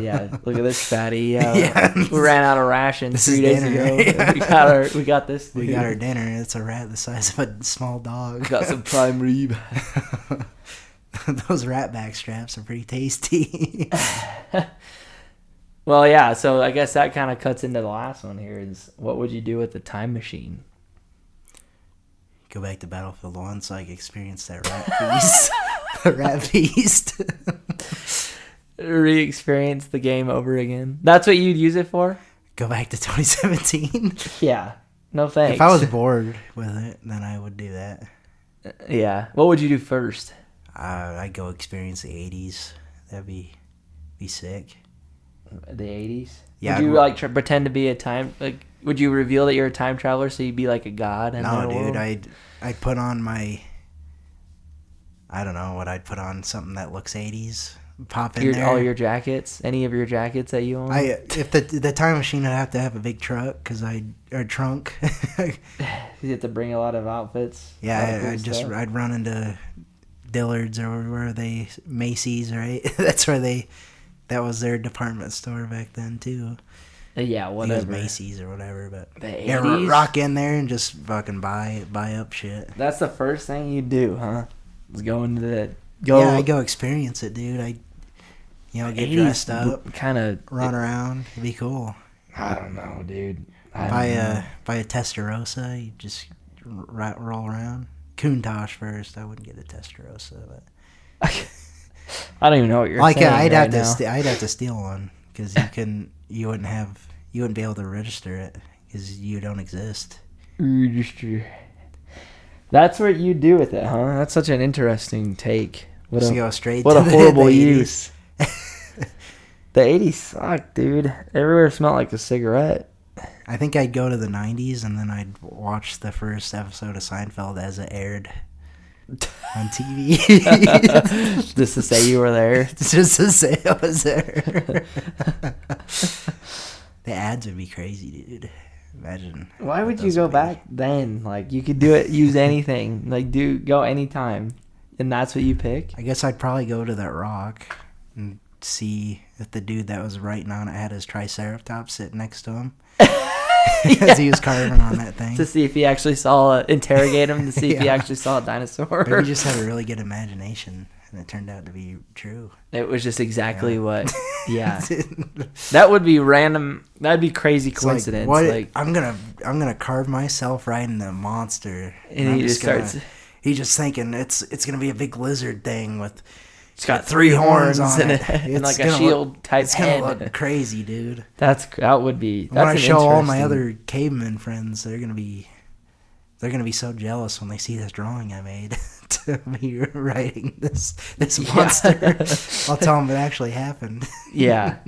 Speaker 1: yeah. Look at this fatty. We ran out of rations 3 days ago.
Speaker 2: Yeah.
Speaker 1: We got this.
Speaker 2: We got our dinner. It's a rat the size of a small dog.
Speaker 1: Got some prime rib.
Speaker 2: Those rat back straps are pretty tasty.
Speaker 1: Well, yeah. So I guess that kind of cuts into the last one here. Is what would you do with the time machine?
Speaker 2: Go back to Battlefield 1 so I can experience that rat feast. The rat feast.
Speaker 1: Re-experience the game over again. That's what you'd use it for?
Speaker 2: Go back to 2017.
Speaker 1: Yeah. No thanks.
Speaker 2: If I was bored with it, then I would do that.
Speaker 1: Yeah. What would you do first?
Speaker 2: I'd go experience the 80s. That'd be sick.
Speaker 1: The 80s?
Speaker 2: Yeah.
Speaker 1: Would you like pretend to be a time like? Would you reveal that you're a time traveler so you'd be like a god?
Speaker 2: No, dude. I'd put on my. I don't know what I'd put on. Something that looks 80s. Pop in there.
Speaker 1: All your jackets, any of your jackets that you own.
Speaker 2: If the time machine, I'd have to have a big truck or trunk.
Speaker 1: You have to bring a lot of outfits.
Speaker 2: Yeah, I'd run into Dillard's or where they Macy's, right? That was their department store back then too.
Speaker 1: Yeah, whatever.
Speaker 2: It was Macy's or whatever, but
Speaker 1: the 80s?
Speaker 2: Yeah, rock in there and just fucking buy up shit.
Speaker 1: That's the first thing you do, huh? Is go into the
Speaker 2: Yeah, I go experience it, dude. I get dressed up,
Speaker 1: kind of
Speaker 2: run around. It'd be cool.
Speaker 1: I don't know, dude.
Speaker 2: Buy a Testarossa. You just roll around. Countach first. I wouldn't get a Testarossa, but
Speaker 1: I don't even know what you're saying.
Speaker 2: I'd have to steal one because you wouldn't be able to register it because you don't exist.
Speaker 1: Register. That's what you do with it, huh? That's such an interesting take. What a horrible use. The 80s suck, dude. Everywhere smelled like a cigarette.
Speaker 2: I think I'd go to the 90s and then I'd watch the first episode of Seinfeld as it aired on TV.
Speaker 1: Just to say you were there.
Speaker 2: Just to say I was there. The ads would be crazy, dude. Imagine.
Speaker 1: Why would you go back then? Like, you could do it, use anything. Like, go anytime. And that's what you pick?
Speaker 2: I guess I'd probably go to that rock and see if the dude that was writing on it had his Triceratops sitting next to him. As he was carving on that thing.
Speaker 1: To see if he actually interrogate him to see if he actually saw a dinosaur.
Speaker 2: Maybe he just had a really good imagination and it turned out to be true.
Speaker 1: It was just exactly what, yeah. That would be random. That'd be crazy coincidence.
Speaker 2: I'm gonna carve myself riding the monster.
Speaker 1: And he just starts.
Speaker 2: He's just thinking it's gonna be a big lizard thing with.
Speaker 1: It's got 3 horns
Speaker 2: on
Speaker 1: and,
Speaker 2: it.
Speaker 1: And like a shield type
Speaker 2: it's
Speaker 1: head.
Speaker 2: It's gonna look crazy, dude.
Speaker 1: That would be.
Speaker 2: When I show all my other caveman friends, they're gonna be so jealous when they see this drawing I made to me writing this monster. I'll tell them it actually happened.
Speaker 1: Yeah.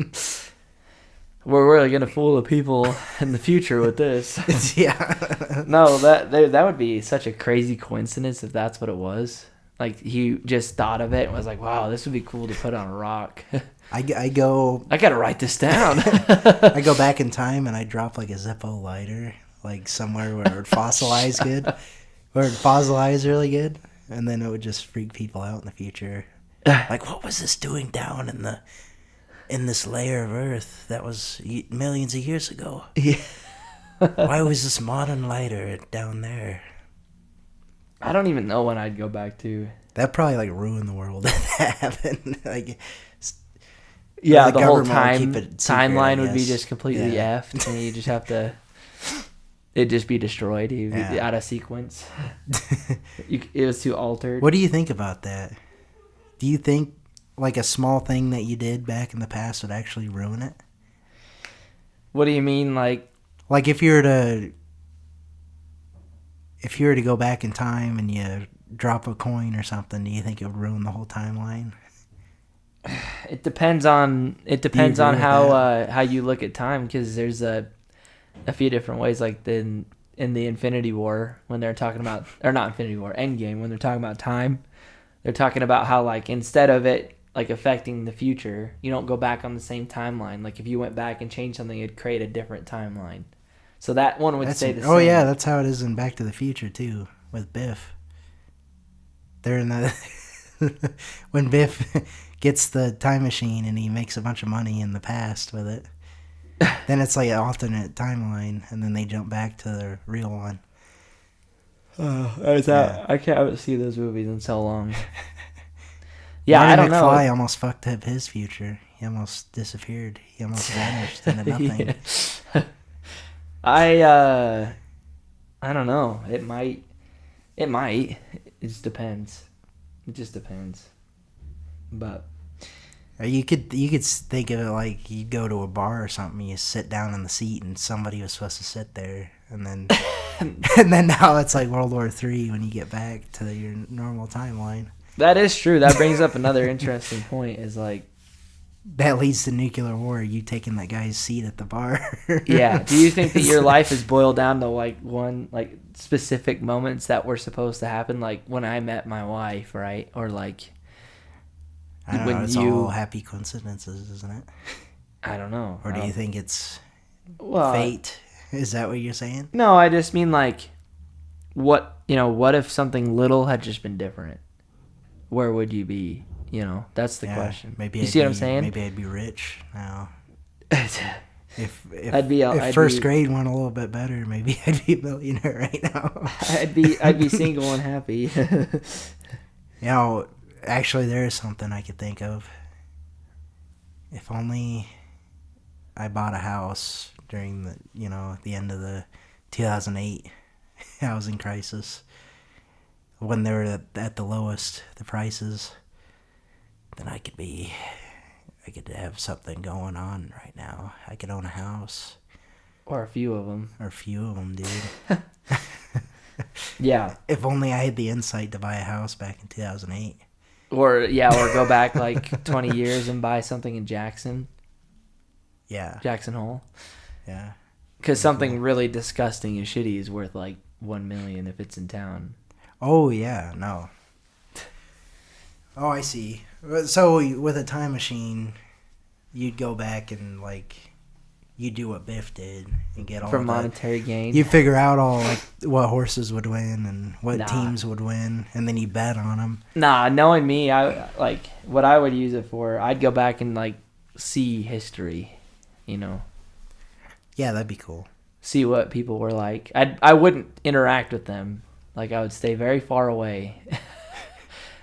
Speaker 1: We're really gonna fool the people in the future with this.
Speaker 2: Yeah.
Speaker 1: No, that would be such a crazy coincidence if that's what it was. Like, he just thought of it and was like, wow, this would be cool to put on a rock.
Speaker 2: I gotta
Speaker 1: write this down.
Speaker 2: I go back in time and I drop like a Zippo lighter, like somewhere where it would fossilize good, where it would fossilize really good, and then it would just freak people out in the future. Like, what was this doing down in this layer of Earth that was millions of years ago?
Speaker 1: Yeah.
Speaker 2: Why was this modern lighter down there?
Speaker 1: I don't even know when I'd go back to.
Speaker 2: That'd probably like ruin the world if that happened. Like,
Speaker 1: yeah, the whole timeline would be just completely effed, and you just have to. It'd just be destroyed. You'd be out of sequence. It was too altered.
Speaker 2: What do you think about that? Do you think like a small thing that you did back in the past would actually ruin it?
Speaker 1: What do you mean, like
Speaker 2: if you were to go back in time and you drop a coin or something, do you think it would ruin the whole timeline?
Speaker 1: It depends on how you look at time, because there's a few different ways. Like in the Infinity War, when they're talking about, or not Infinity War, Endgame, when they're talking about time, they're talking about how, like, instead of it like affecting the future, you don't go back on the same timeline. Like, if you went back and changed something, it'd create a different timeline. So that one would stay the same.
Speaker 2: Oh yeah, that's how it is in Back to the Future too, with Biff. they're in the when Biff gets the time machine and he makes a bunch of money in the past with it. Then it's like an alternate timeline, and then they jump back to the real one.
Speaker 1: I can't see those movies in so long. Yeah,
Speaker 2: Marty
Speaker 1: I don't know.
Speaker 2: McFly almost fucked up his future. He almost disappeared. He almost vanished into nothing.
Speaker 1: Yeah. I don't know. It might. It just depends. It just depends. But
Speaker 2: you could think of it like you go to a bar or something. You sit down in the seat, and somebody was supposed to sit there, and then and then now it's like World War III when you get back to your normal timeline.
Speaker 1: that is true. That brings up another interesting point. Is like,
Speaker 2: that leads to nuclear war. You taking that guy's seat at the bar.
Speaker 1: yeah. Do you think that your life is boiled down to like one like specific moments that were supposed to happen, like when I met my wife, right? Or like,
Speaker 2: I don't know. It's all happy coincidences, isn't it?
Speaker 1: I don't know.
Speaker 2: Or do you think it's
Speaker 1: well,
Speaker 2: fate? Is that what you're saying?
Speaker 1: No, I just mean like, what if something little had just been different? Where would you be? That's the question.
Speaker 2: Maybe
Speaker 1: you see what I'm saying?
Speaker 2: Maybe I'd be rich now. If first grade went a little bit better, maybe I'd be a millionaire right now.
Speaker 1: I'd be single and happy.
Speaker 2: Actually, there is something I could think of. If only I bought a house during the end of the 2008 housing crisis, when they were at the lowest, the prices, then I could have something going on right now. I could own a house.
Speaker 1: Or a few of them.
Speaker 2: Dude.
Speaker 1: Yeah.
Speaker 2: If only I had the insight to buy a house back in 2008.
Speaker 1: Or go back like 20 years and buy something in Jackson.
Speaker 2: Yeah.
Speaker 1: Jackson Hole.
Speaker 2: Yeah.
Speaker 1: Because something really disgusting and shitty is worth like $1 million if it's in town.
Speaker 2: Oh, yeah. No. Oh, I see. So with a time machine, you'd go back and like you do what Biff did and get all
Speaker 1: for monetary gain.
Speaker 2: You figure out all like what horses would win and what teams would win, and then you bet on them.
Speaker 1: Nah, knowing me, I like what I would use it for. I'd go back and like see history,
Speaker 2: Yeah, that'd be cool.
Speaker 1: See what people were like. I wouldn't interact with them. Like I would stay very far away.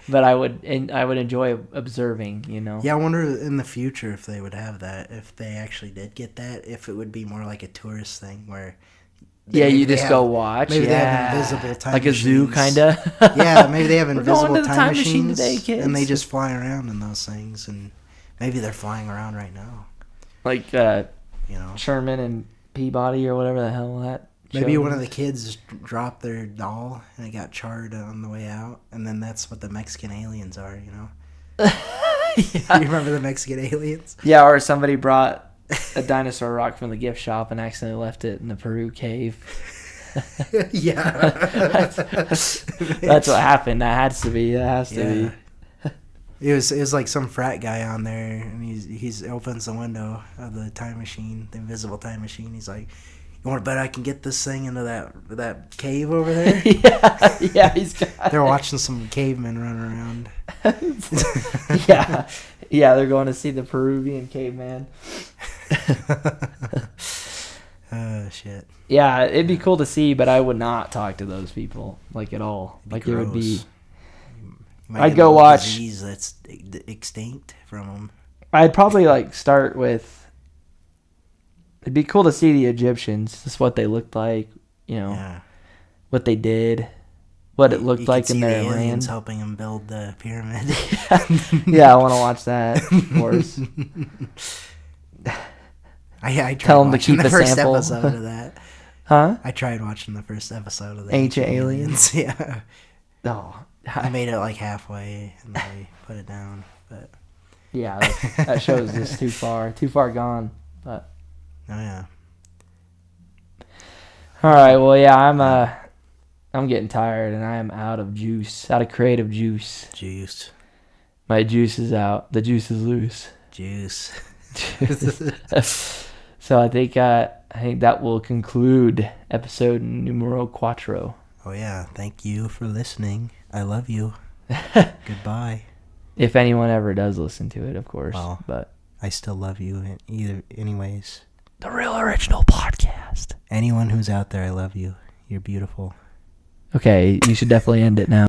Speaker 1: But I would enjoy observing,
Speaker 2: Yeah, I wonder in the future if they would have that. If they actually did get that, if it would be more like a tourist thing where...
Speaker 1: you just go watch.
Speaker 2: Maybe they have invisible time machines.
Speaker 1: Like a zoo, kind of.
Speaker 2: Yeah, maybe they have invisible time
Speaker 1: machine
Speaker 2: machines.
Speaker 1: Today, kids.
Speaker 2: And they just fly around in those things. And maybe they're flying around right now.
Speaker 1: Like, Sherman and Peabody or whatever the hell that...
Speaker 2: Maybe one of the kids dropped their doll and it got charred on the way out, and then that's what the Mexican aliens are,
Speaker 1: Yeah.
Speaker 2: You remember the Mexican aliens?
Speaker 1: Yeah, or somebody brought a dinosaur rock from the gift shop and accidentally left it in the Peru cave.
Speaker 2: Yeah.
Speaker 1: That's what happened. That has to be.
Speaker 2: It was like some frat guy on there, and he's opens the window of the time machine, the invisible time machine. He's like, "You want to bet I can get this thing into that cave over there?"
Speaker 1: Yeah,
Speaker 2: They're watching some cavemen run around.
Speaker 1: Yeah, they're going to see the Peruvian caveman.
Speaker 2: Oh shit.
Speaker 1: Yeah, it'd be cool to see, but I would not talk to those people like at all. Like
Speaker 2: gross.
Speaker 1: It would be.
Speaker 2: I'd go watch disease that's extinct from them.
Speaker 1: I'd probably like start with. It'd be cool to see the Egyptians, just what they looked like, what they did, what it looked like in their land.
Speaker 2: Aliens helping them build the pyramid.
Speaker 1: Yeah, I want to watch that, of course.
Speaker 2: I
Speaker 1: tell them to keep
Speaker 2: the first
Speaker 1: sample.
Speaker 2: episode of that.
Speaker 1: Huh?
Speaker 2: I tried watching the first episode of the
Speaker 1: Ancient Aliens.
Speaker 2: Yeah.
Speaker 1: Oh,
Speaker 2: I made it like halfway and then we put it down. But
Speaker 1: yeah, that show's just too far gone. But
Speaker 2: oh yeah.
Speaker 1: All right. Well, yeah, I'm getting tired and I am out of creative juice.
Speaker 2: Juice.
Speaker 1: My juice is out. The juice is loose.
Speaker 2: Juice.
Speaker 1: So I think that will conclude episode numero 4.
Speaker 2: Oh yeah. Thank you for listening. I love you. Goodbye.
Speaker 1: If anyone ever does listen to it, of course.
Speaker 2: Well,
Speaker 1: but
Speaker 2: I still love you anyways.
Speaker 1: The Real Original Podcast.
Speaker 2: Anyone who's out there, I love you. You're beautiful.
Speaker 1: Okay, you should definitely end it now.